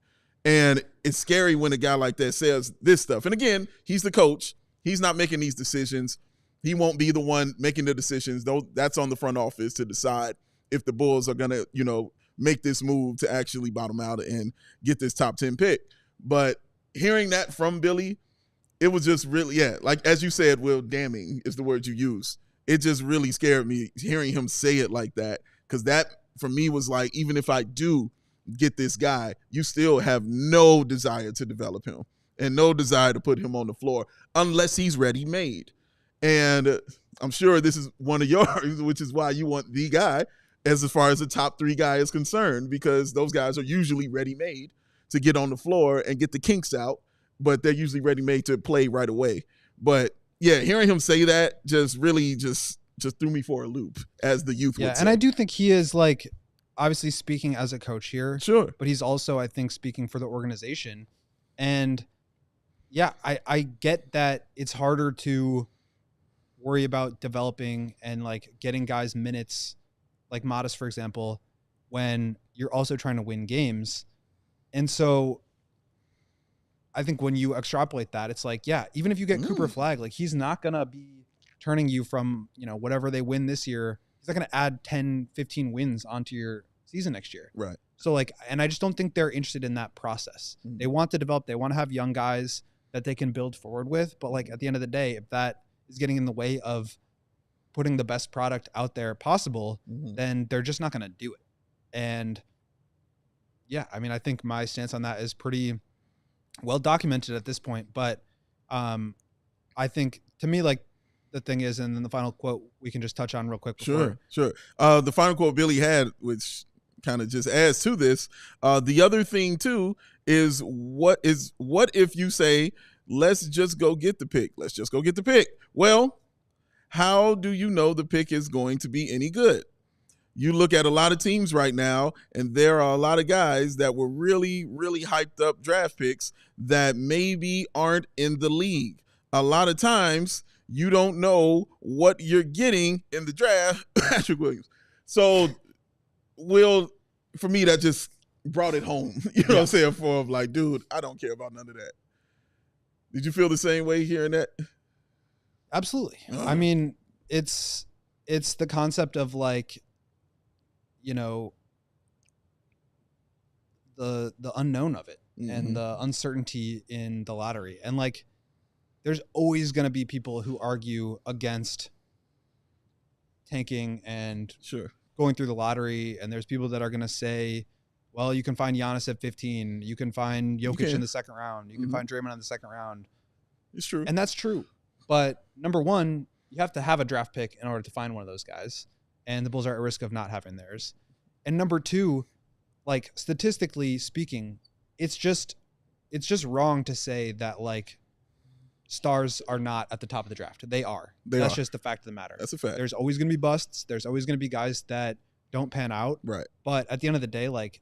Speaker 1: And it's scary when a guy like that says this stuff. And again, he's the coach. He's not making these decisions. He won't be the one making the decisions, though. That's on the front office to decide if the Bulls are going to, make this move to actually bottom out and get this top 10 pick. But hearing that from Billy, it was just really, like as you said, Will, damning is the word you use. It just really scared me hearing him say it like that, because that for me was like, even if I do get this guy, you still have no desire to develop him and no desire to put him on the floor unless he's ready-made. And I'm sure this is one of yours, which is why you want the guy as far as the top 3 guy is concerned, because those guys are usually ready-made to get on the floor and get the kinks out, but they're usually ready-made to play right away. But hearing him say that just really just threw me for a loop, as the youth would say.
Speaker 2: And I do think he is, like, obviously speaking as a coach here.
Speaker 1: Sure.
Speaker 2: But he's also, I think, speaking for the organization. And I get that it's harder to worry about developing and like getting guys minutes, like Modest, for example, when you're also trying to win games. And so I think when you extrapolate that, it's like, even if you get Cooper Flagg, like he's not going to be turning you from, whatever they win this year. He's not going to add 10, 15 wins onto your season next year.
Speaker 1: Right.
Speaker 2: So like, and I just don't think they're interested in that process. They want to develop, they want to have young guys that they can build forward with. But like at the end of the day, if that is getting in the way of putting the best product out there possible, then they're just not going to do it. And I mean, I think my stance on that is pretty well documented at this point. But I think, to me, like, the thing is, and then the final quote we can just touch on real quick.
Speaker 1: Sure. The final quote Billy had, which kind of just adds to this. The other thing too is what if you say, let's just go get the pick. Let's just go get the pick. Well, how do you know the pick is going to be any good? You look at a lot of teams right now, and there are a lot of guys that were really, really hyped up draft picks that maybe aren't in the league. A lot of times, you don't know what you're getting in the draft. Patrick Williams. So, Will, for me, that just brought it home. You know what I'm saying? For like, dude, I don't care about none of that. Did you feel the same way hearing that?
Speaker 2: Absolutely. I mean, it's the concept of like, the unknown of it and the uncertainty in the lottery. And like, there's always going to be people who argue against tanking and going through the lottery. And there's people that are going to say, well, you can find Giannis at 15. You can find Jokic in the second round. You can find Draymond in the second round.
Speaker 1: It's true.
Speaker 2: And that's true. But number one, you have to have a draft pick in order to find one of those guys. And the Bulls are at risk of not having theirs. And number two, like, statistically speaking, it's just wrong to say that like stars are not at the top of the draft. They are. That's just the fact of the matter.
Speaker 1: That's a fact.
Speaker 2: There's always going to be busts. There's always going to be guys that don't pan out.
Speaker 1: Right.
Speaker 2: But at the end of the day, like,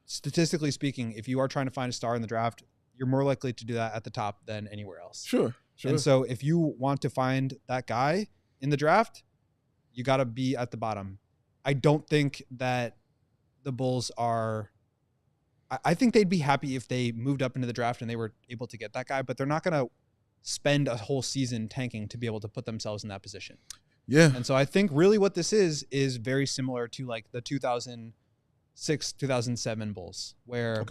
Speaker 2: statistically speaking, if you are trying to find a star in the draft, you're more likely to do that at the top than anywhere else.
Speaker 1: Sure.
Speaker 2: And so if you want to find that guy in the draft, you got to be at the bottom. I don't think that the Bulls are – I think they'd be happy if they moved up into the draft and they were able to get that guy, but they're not going to spend a whole season tanking to be able to put themselves in that position.
Speaker 1: Yeah.
Speaker 2: And so I think really what this is very similar to like the 2006, 2007 Bulls, where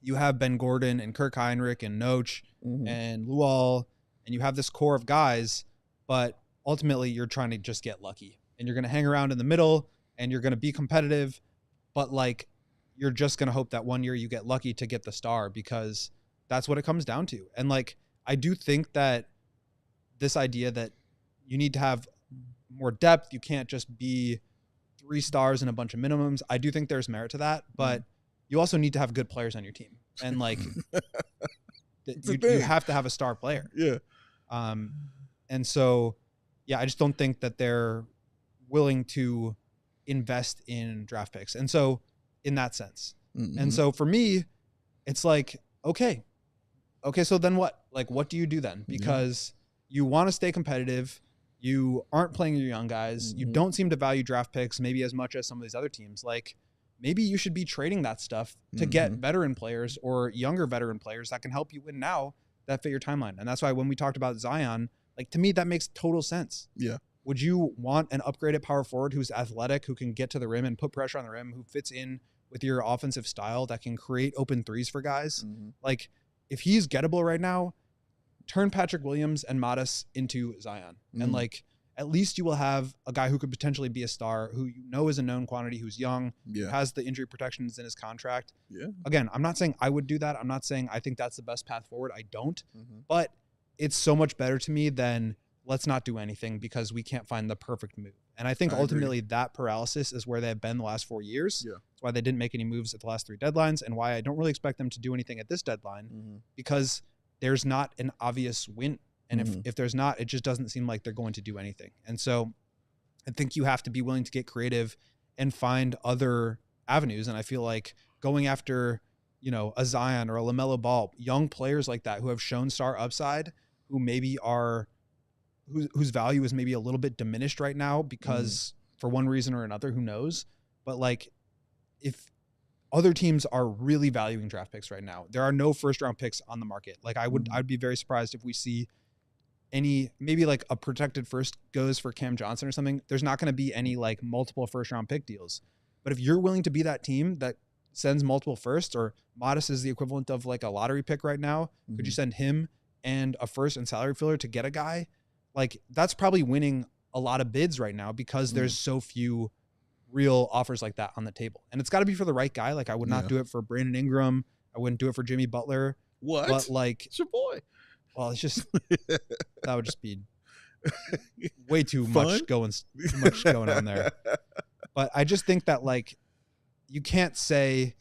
Speaker 2: you have Ben Gordon and Kirk Heinrich and Noach and Luol, and you have this core of guys, but ultimately you're trying to just get lucky. And you're going to hang around in the middle and you're going to be competitive, but like you're just going to hope that one year you get lucky to get the star, because that's what it comes down to. And like, I do think that this idea that you need to have more depth, you can't just be 3 stars and a bunch of minimums. I do think there's merit to that, but you also need to have good players on your team. And like, you have to have a star player.
Speaker 1: Yeah.
Speaker 2: And so, yeah, I just don't think that they're willing to invest in draft picks. And so in that sense, and so for me, it's like, okay, so then what? Like, what do you do then? Because you want to stay competitive. You aren't playing your young guys. You don't seem to value draft picks maybe as much as some of these other teams. Like, maybe you should be trading that stuff to get veteran players or younger veteran players that can help you win now that fit your timeline. And that's why when we talked about Zion, like, to me, that makes total sense.
Speaker 1: Yeah.
Speaker 2: Would you want an upgraded power forward who's athletic, who can get to the rim and put pressure on the rim, who fits in with your offensive style, that can create open threes for guys? Like, if he's gettable right now, turn Patrick Williams and Modest into Zion. And like, at least you will have a guy who could potentially be a star, who you know is a known quantity, who's young, has the injury protections in his contract. Yeah. Again, I'm not saying I would do that. I'm not saying I think that's the best path forward. I don't. But it's so much better to me than let's not do anything because we can't find the perfect move. And I think ultimately that paralysis is where they've been the last 4 years. Yeah. That's why they didn't make any moves at the last 3 deadlines, and why I don't really expect them to do anything at this deadline, because there's not an obvious win. And if there's not, it just doesn't seem like they're going to do anything. And so I think you have to be willing to get creative and find other avenues. And I feel like going after, you know, a Zion or a LaMelo Ball, young players like that who have shown star upside, who maybe are, whose value is maybe a little bit diminished right now because for one reason or another, who knows? But like, if other teams are really valuing draft picks right now, there are no first round picks on the market. Like, I'd be very surprised if we see any, maybe like a protected first goes for Cam Johnson or something. There's not going to be any like multiple first round pick deals. But if you're willing to be that team that sends multiple firsts, or Modest is the equivalent of like a lottery pick right now, could you send him and a first and salary filler to get a guy? Like, that's probably winning a lot of bids right now because there's so few real offers like that on the table. And it's got to be for the right guy. Like, I would not do it for Brandon Ingram. I wouldn't do it for Jimmy Butler.
Speaker 1: What?
Speaker 2: But like,
Speaker 1: it's your boy.
Speaker 2: Well, it's just, that would just be way too much going on there. But I just think that, like, you can't say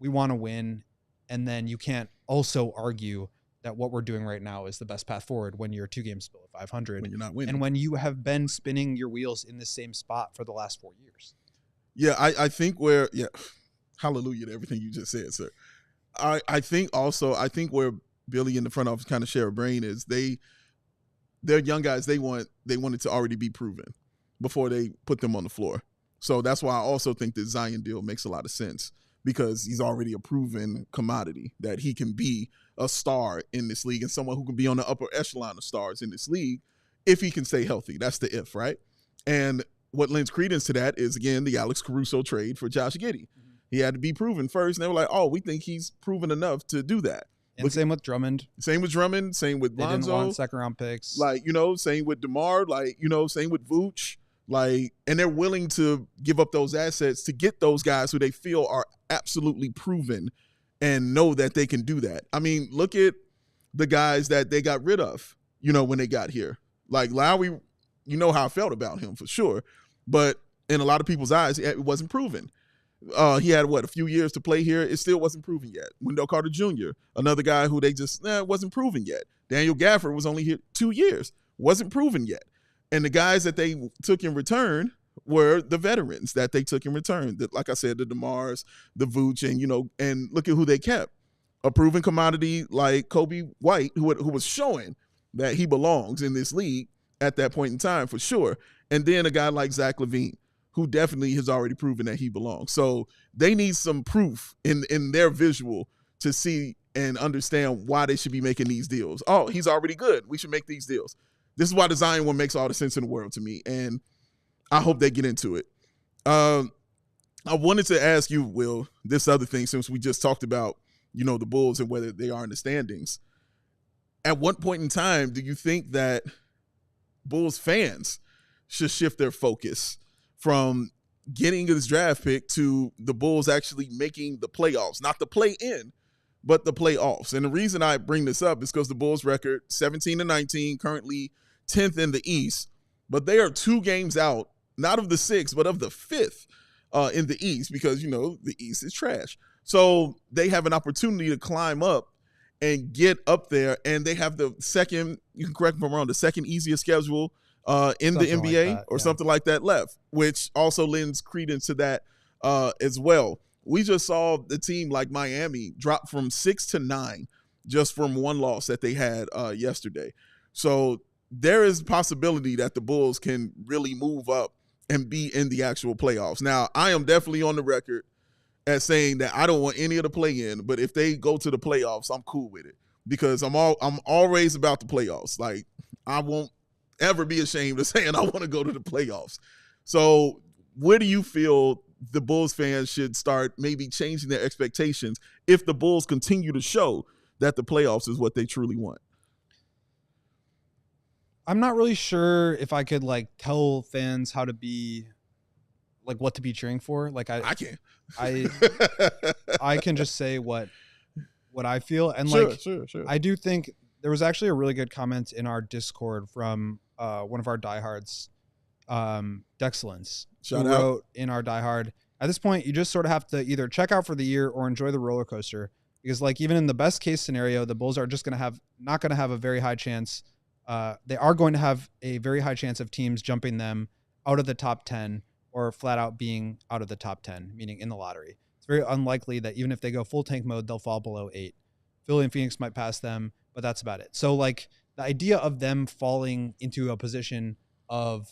Speaker 2: we want to win and then you can't also argue that what we're doing right now is the best path forward when you're 2 games below 500.
Speaker 1: When you're not winning.
Speaker 2: And when you have been spinning your wheels in the same spot for the last 4 years.
Speaker 1: Yeah, I think hallelujah to everything you just said, sir. I think where Billy and the front office kind of share a brain is they're young guys. They want it to already be proven before they put them on the floor. So that's why I also think the Zion deal makes a lot of sense, because he's already a proven commodity that he can be a star in this league and someone who can be on the upper echelon of stars in this league if he can stay healthy. That's the if, right? And what lends credence to that is, again, the Alex Caruso trade for Josh Giddey. He had to be proven first, and they were like, oh, we think he's proven enough to do that.
Speaker 2: And same with Drummond.
Speaker 1: Same with Lonzo.
Speaker 2: They didn't want second-round picks.
Speaker 1: Like, you know, same with DeMar. Like, you know, same with Vooch. Like, and they're willing to give up those assets to get those guys who they feel are absolutely proven and know that they can do that. I mean, look at the guys that they got rid of, you know, when they got here. Like Lowry, you know how I felt about him for sure. But in a lot of people's eyes, it wasn't proven. He had, a few years to play here. It still wasn't proven yet. Wendell Carter Jr., another guy who they just, wasn't proven yet. Daniel Gafford was only here 2 years. Wasn't proven yet. And the guys that they took in return were the veterans that they took in return. Like I said, the DeMars, the Vooch, and, you know, and look at who they kept. A proven commodity like Kobe White, who was showing that he belongs in this league at that point in time for sure. And then a guy like Zach LaVine, who definitely has already proven that he belongs. So they need some proof in their visual to see and understand why they should be making these deals. Oh, he's already good. We should make these deals. This is why the Zion one makes all the sense in the world to me, and I hope they get into it. I wanted to ask you, Will, this other thing, since we just talked about, the Bulls and whether they are in the standings. At what point in time do you think that Bulls fans should shift their focus from getting this draft pick to the Bulls actually making the playoffs? Not the play-in, but the playoffs. And the reason I bring this up is because the Bulls record 17-19, currently 10th in the East, but they are 2 games out, not of the 6th, but of the 5th in the East, because, the East is trash. So they have an opportunity to climb up and get up there, and they have the second, you can correct me if I'm wrong, the second easiest schedule in the NBA or something like that left, which also lends credence to that as well. We just saw the team like Miami drop from 6 to 9 just from one loss that they had yesterday. So there is a possibility that the Bulls can really move up and be in the actual playoffs. Now, I am definitely on the record as saying that I don't want any of the play-in, but if they go to the playoffs, I'm cool with it because I'm always about the playoffs. Like, I won't ever be ashamed of saying I want to go to the playoffs. So where do you feel the Bulls fans should start maybe changing their expectations if the Bulls continue to show that the playoffs is what they truly want?
Speaker 2: I'm not really sure if I could tell fans how to be what to be cheering for. I can. I can just say what I feel. And
Speaker 1: sure.
Speaker 2: I do think there was actually a really good comment in our Discord from one of our diehards, Dexcellence,
Speaker 1: who
Speaker 2: wrote in our diehard, at this point, you just sort of have to either check out for the year or enjoy the roller coaster. Because even in the best case scenario, the Bulls are just not going to have a very high chance. They are going to have a very high chance of teams jumping them out of the top 10 or flat out being out of the top 10, meaning in the lottery. It's very unlikely that even if they go full tank mode, they'll fall below 8. Philly and Phoenix might pass them, but that's about it. So the idea of them falling into a position of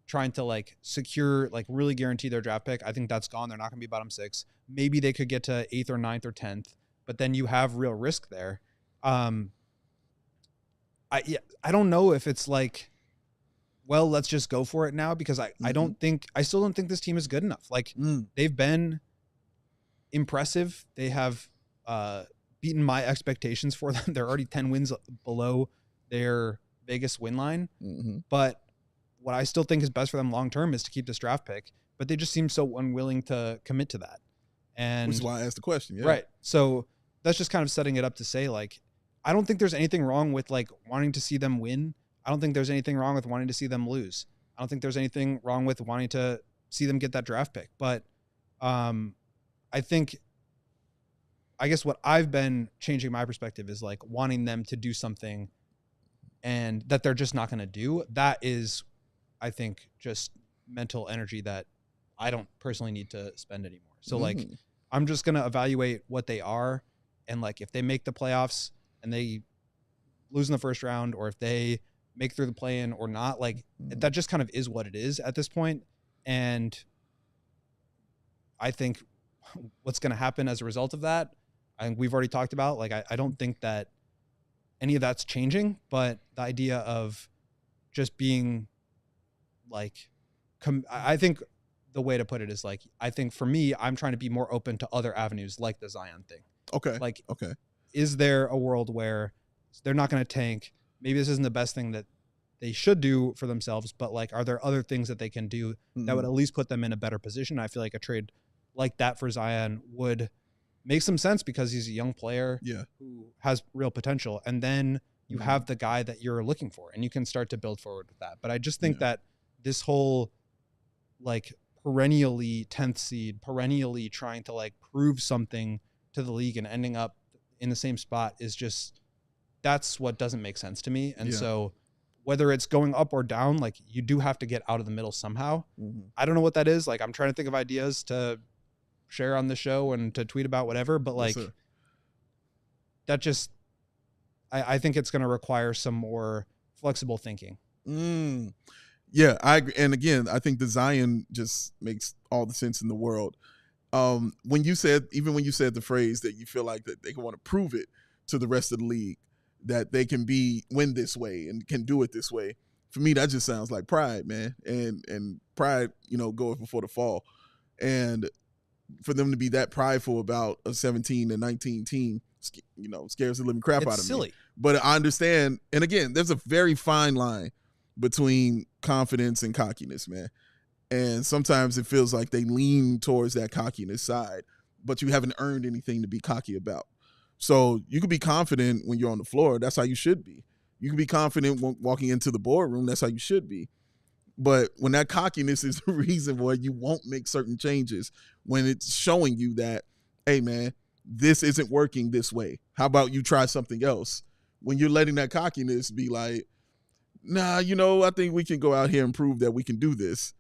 Speaker 2: trying to secure, really guarantee their draft pick, I think that's gone. They're not going to be bottom 6. Maybe they could get to 8th or 9th or 10th, but then you have real risk there. I don't know if it's well, let's just go for it now, because I still don't think this team is good enough. They've been impressive. They have beaten my expectations for them. They're already 10 wins below their Vegas win line.
Speaker 1: Mm-hmm.
Speaker 2: But what I still think is best for them long term is to keep this draft pick. But they just seem so unwilling to commit to that. And
Speaker 1: which is why I asked the question. Yeah.
Speaker 2: Right. So that's just kind of setting it up to say, I don't think there's anything wrong with wanting to see them win. I don't think there's anything wrong with wanting to see them lose. I don't think there's anything wrong with wanting to see them get that draft pick. But I guess what I've been changing my perspective is wanting them to do something and that they're just not going to do. That is, I think, just mental energy that I don't personally need to spend anymore. So I'm just going to evaluate what they are. And if they make the playoffs and they lose in the first round, or if they make through the play-in or not, that just kind of is what it is at this point. And I think what's going to happen as a result of that, I think we've already talked about. I don't think that any of that's changing, but the idea of just being I think the way to put it is I think for me, I'm trying to be more open to other avenues like the Zion thing.
Speaker 1: Okay.
Speaker 2: Okay. Is there a world where they're not going to tank? Maybe this isn't the best thing that they should do for themselves, but are there other things that they can do that would at least put them in a better position? I feel like a trade like that for Zion would make some sense because he's a young player who has real potential. And then you have the guy that you're looking for and you can start to build forward with that. But I just think that this whole perennially 10th seed, perennially trying to prove something to the league and ending up in the same spot is just, that's what doesn't make sense to me. And so whether it's going up or down, you do have to get out of the middle somehow. I don't know what that is. I'm trying to think of ideas to share on the show and to tweet about whatever, but that just, I think it's going to require some more flexible thinking.
Speaker 1: Yeah, I agree. And again, I think the Zion just makes all the sense in the world. When you said the phrase that you feel like that they want to prove it to the rest of the league that they can win this way and can do it this way. For me, that just sounds like pride, man. And pride, goes before the fall. And for them to be that prideful about a 17 and 19 team, scares the living crap out of
Speaker 2: silly.
Speaker 1: me. But I understand. And again, there's a very fine line between confidence and cockiness, man. And sometimes it feels like they lean towards that cockiness side, but you haven't earned anything to be cocky about. So you can be confident when you're on the floor. That's how you should be. You can be confident walking into the boardroom. That's how you should be. But when that cockiness is the reason why you won't make certain changes, when it's showing you that, hey, man, this isn't working this way. How about you try something else? When you're letting that cockiness be like, nah, I think we can go out here and prove that we can do this.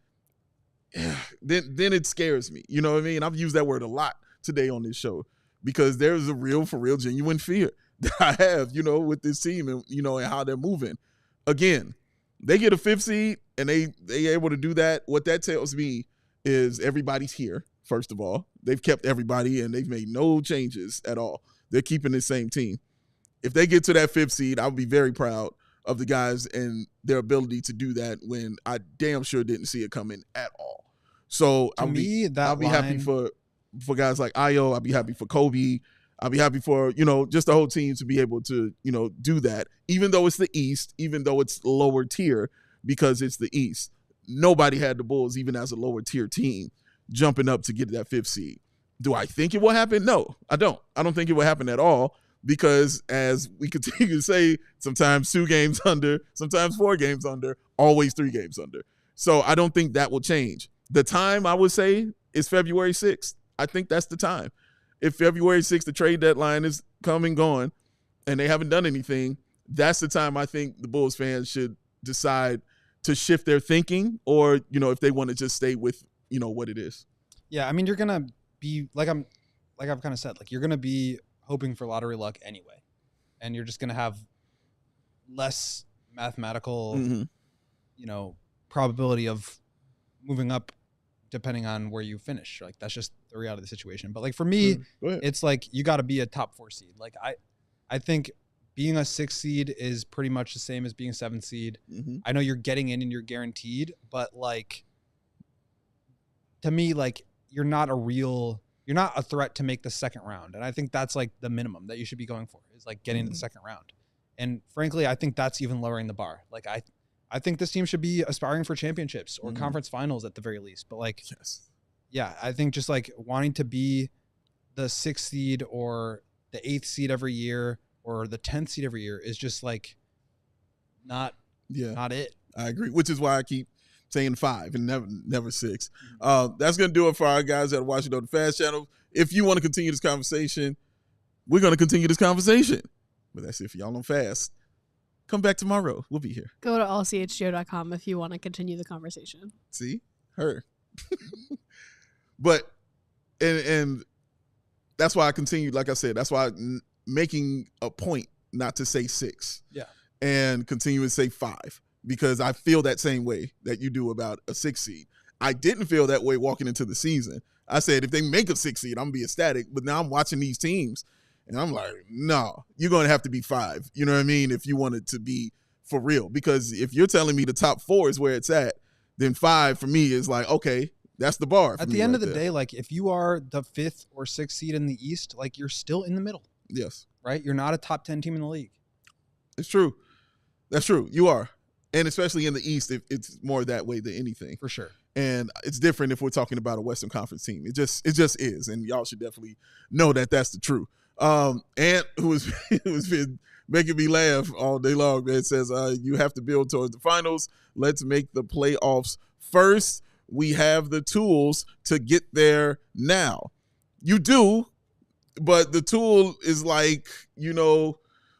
Speaker 1: Then it scares me. You know what I mean? I've used that word a lot today on this show because there's a real, for real, genuine fear that I have, with this team and, and how they're moving. Again, they get a 5th seed and they able to do that. What that tells me is everybody's here, first of all. They've kept everybody and they've made no changes at all. They're keeping the same team. If they get to that 5th seed, I would be very proud of the guys and their ability to do that when I damn sure didn't see it coming at all. So I'll be happy for guys like Ayo. I'll be happy for Kobe. I'll be happy for, just the whole team to be able to, do that, even though it's the East, even though it's lower tier, because it's the East. Nobody had the Bulls, even as a lower tier team, jumping up to get that 5th seed. Do I think it will happen? No, I don't. I don't think it will happen at all because, as we continue to say, sometimes 2 games under, sometimes 4 games under, always 3 games under. So I don't think that will change. The time, I would say, is February 6th. I think that's the time. If February 6th, the trade deadline is come and gone, and they haven't done anything, that's the time I think the Bulls fans should decide to shift their thinking or, if they want to just stay with, what it is.
Speaker 2: Yeah, I mean, you're going to be, like I've kind of said, you're going to be hoping for lottery luck anyway. And you're just going to have less mathematical, probability of moving up depending on where you finish. That's just the reality of the situation. But for me, it's you got to be a top 4 seed. I think being a 6th seed is pretty much the same as being a 7th seed. Mm-hmm. I know you're getting in and you're guaranteed, but to me, you're not a threat to make the second round. And I think that's the minimum that you should be going for is getting to the second round. And frankly, I think that's even lowering the bar. I think this team should be aspiring for championships or conference finals at the very least. But
Speaker 1: yes.
Speaker 2: Yeah, I think just wanting to be the 6th seed or the 8th seed every year or the 10th seed every year is just not it.
Speaker 1: I agree, which is why I keep saying 5 and never 6. That's going to do it for our guys at Watching on the Fast Channel. If you want to continue this conversation, we're going to continue this conversation. But that's it for y'all on Fast. Come back tomorrow. We'll be here.
Speaker 3: Go to allchgo.com if you want to continue the conversation.
Speaker 1: See? Her. But, and that's why I continue, like I said, that's why I'm making a point not to say 6.
Speaker 2: Yeah.
Speaker 1: And continue to say 5. Because I feel that same way that you do about a 6 seed. I didn't feel that way walking into the season. I said, if they make a 6 seed, I'm going to be ecstatic. But now I'm watching these teams, and I'm like, no, you're going to have to be 5. You know what I mean? If you want it to be for real. Because if you're telling me the top 4 is where it's at, then 5 for me is okay, that's the bar.
Speaker 2: At the end of the day, if you are the 5th or 6th seed in the East, you're still in the middle.
Speaker 1: Yes.
Speaker 2: Right? You're not a top 10 team in the league.
Speaker 1: It's true. That's true. You are. And especially in the East, it's more that way than anything.
Speaker 2: For sure.
Speaker 1: And it's different if we're talking about a Western Conference team. It just is. And y'all should definitely know that that's the truth. Ant, who's been making me laugh all day long, man, says, you have to build towards the finals. Let's make the playoffs first. We have the tools to get there now. You do, but the tool is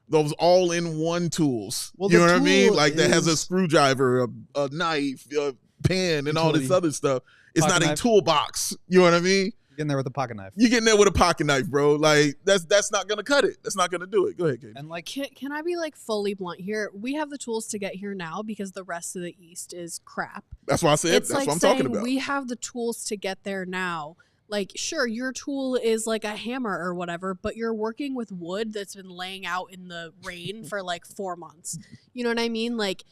Speaker 1: those all-in-one tools. Well, you know what I mean? That has a screwdriver, a knife, a pen, and all this other stuff. It's not a toolbox. You know what I mean?
Speaker 2: You're getting there with a pocket knife.
Speaker 1: You're getting there with a pocket knife, bro. That's not going to cut it. That's not going to do it. Go ahead, Katie.
Speaker 3: And can I be fully blunt here? We have the tools to get here now because the rest of the East is crap.
Speaker 1: That's why I said that's what I'm talking about.
Speaker 3: We have the tools to get there now. Like, sure, your tool is like a hammer or whatever, but you're working with wood that's been laying out in the rain for like 4 months. You know what I mean? Like,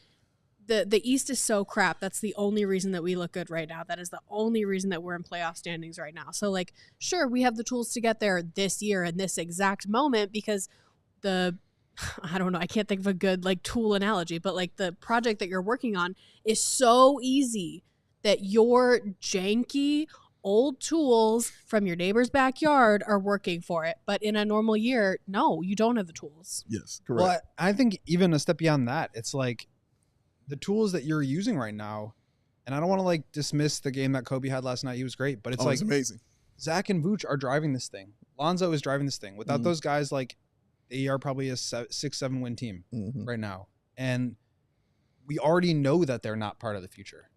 Speaker 3: the East is so crap. That's the only reason that we look good right now. That is the only reason that we're in playoff standings right now. So, like, sure, we have the tools to get there this year in this exact moment because I don't know, I can't think of a good, like, tool analogy, but, like, the project that you're working on is so easy that your janky old tools from your neighbor's backyard are working for it. But in a normal year, no, you don't have the tools.
Speaker 1: Yes, correct.
Speaker 2: Well, I think even a step beyond that, it's like the tools that you're using right now, and I don't want to like dismiss the game that Kobe had last night. He was great, but it's like
Speaker 1: it's amazing.
Speaker 2: Zach and Vooch are driving this thing. Lonzo is driving this thing. Without those guys, like they are probably a 6-7 win team right now. And we already know that they're not part of the future.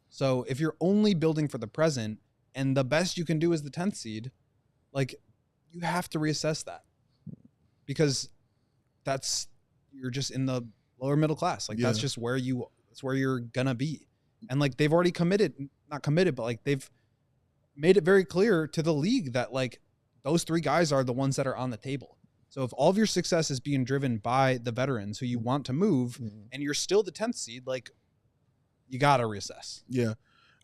Speaker 2: So if you're only building for the present and the best you can do is the 10th seed, like you have to reassess that because you're just in the lower middle class. Like that's just where you're gonna be. And like they've already not committed, but like they've made it very clear to the league that like those three guys are the ones that are on the table. So if all of your success is being driven by the veterans who you want to move and you're still the 10th seed, like you got to reassess.
Speaker 1: Yeah,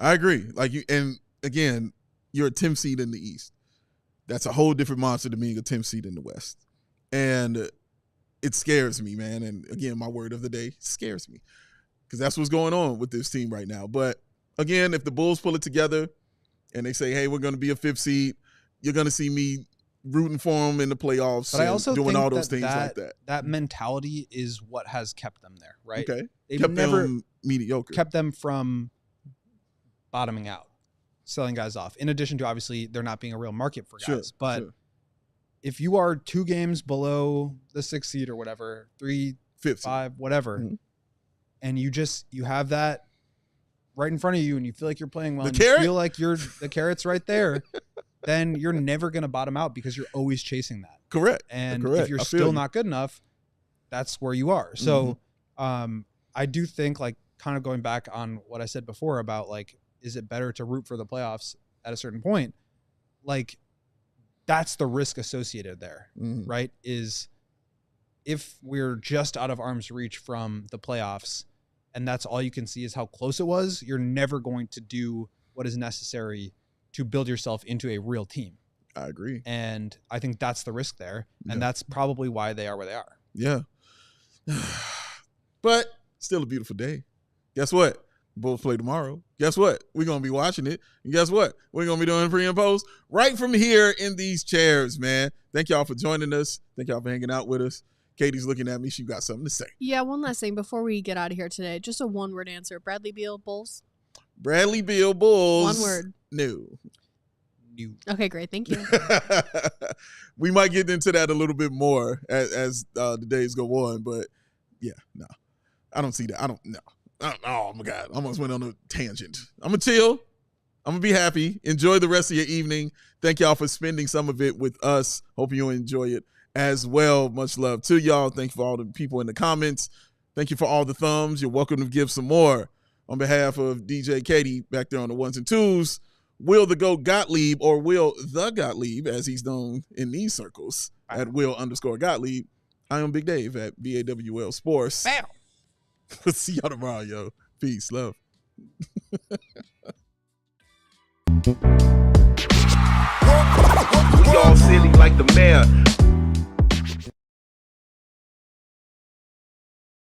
Speaker 1: I agree. Like and again, you're a 10th seed in the East. That's a whole different monster to being a 10th seed in the West. And it scares me, man. And again, my word of the day scares me because that's what's going on with this team right now. But again, if the Bulls pull it together and they say, hey, we're going to be a 5th seed, you're going to see me rooting for them in the playoffs.
Speaker 2: But I also
Speaker 1: doing
Speaker 2: think
Speaker 1: all those things like that.
Speaker 2: That mentality is what has kept them there, right?
Speaker 1: Okay.
Speaker 2: They've
Speaker 1: kept
Speaker 2: never
Speaker 1: them mediocre.
Speaker 2: kept them from bottoming out, selling guys off. In addition to obviously there not being a real market for guys. But if you are 2 games below the 6th seed or whatever, 3, 5, whatever, and you have that right in front of you and you feel like you're playing well, and you feel like the carrot's right there, then you're never going to bottom out because you're always chasing that.
Speaker 1: Correct.
Speaker 2: And if you're still not good enough, that's where you are. So I do think, like, kind of going back on what I said before about, like, is it better to root for the playoffs at a certain point? Like, that's the risk associated there, right? Is if we're just out of arm's reach from the playoffs and that's all you can see is how close it was, you're never going to do what is necessary to build yourself into a real team.
Speaker 1: I agree.
Speaker 2: And I think that's the risk there. And that's probably why they are where they are.
Speaker 1: Yeah. But still a beautiful day. Guess what? Bulls play tomorrow. Guess what? We're going to be watching it. And guess what? We're going to be doing pre and post right from here in these chairs, man. Thank y'all for joining us. Thank y'all for hanging out with us. Katie's looking at me. She got something to say.
Speaker 3: Yeah, one last thing before we get out of here today. Just a one-word answer. Bradley Beal, Bulls?
Speaker 1: Bradley Beal, Bulls.
Speaker 3: One word.
Speaker 1: No.
Speaker 3: Okay, great. Thank you.
Speaker 1: We might get into that a little bit more as the days go on. But, yeah, no. I don't see that. I don't know. Oh, my God. I almost went on a tangent. I'm going to chill. I'm going to be happy. Enjoy the rest of your evening. Thank y'all for spending some of it with us. Hope you enjoy it as well. Much love to y'all. Thank you for all the people in the comments. Thank you for all the thumbs. You're welcome to give some more. On behalf of DJ Katie back there on the 1s and 2s, Will the Goat Gottlieb, or Will the Gottlieb, as he's known in these circles, at Will_Gottlieb. I am Big Dave at BAWL Sports.
Speaker 2: Bam.
Speaker 1: We'll see y'all tomorrow, yo. Peace, love.
Speaker 4: We all silly like the mayor.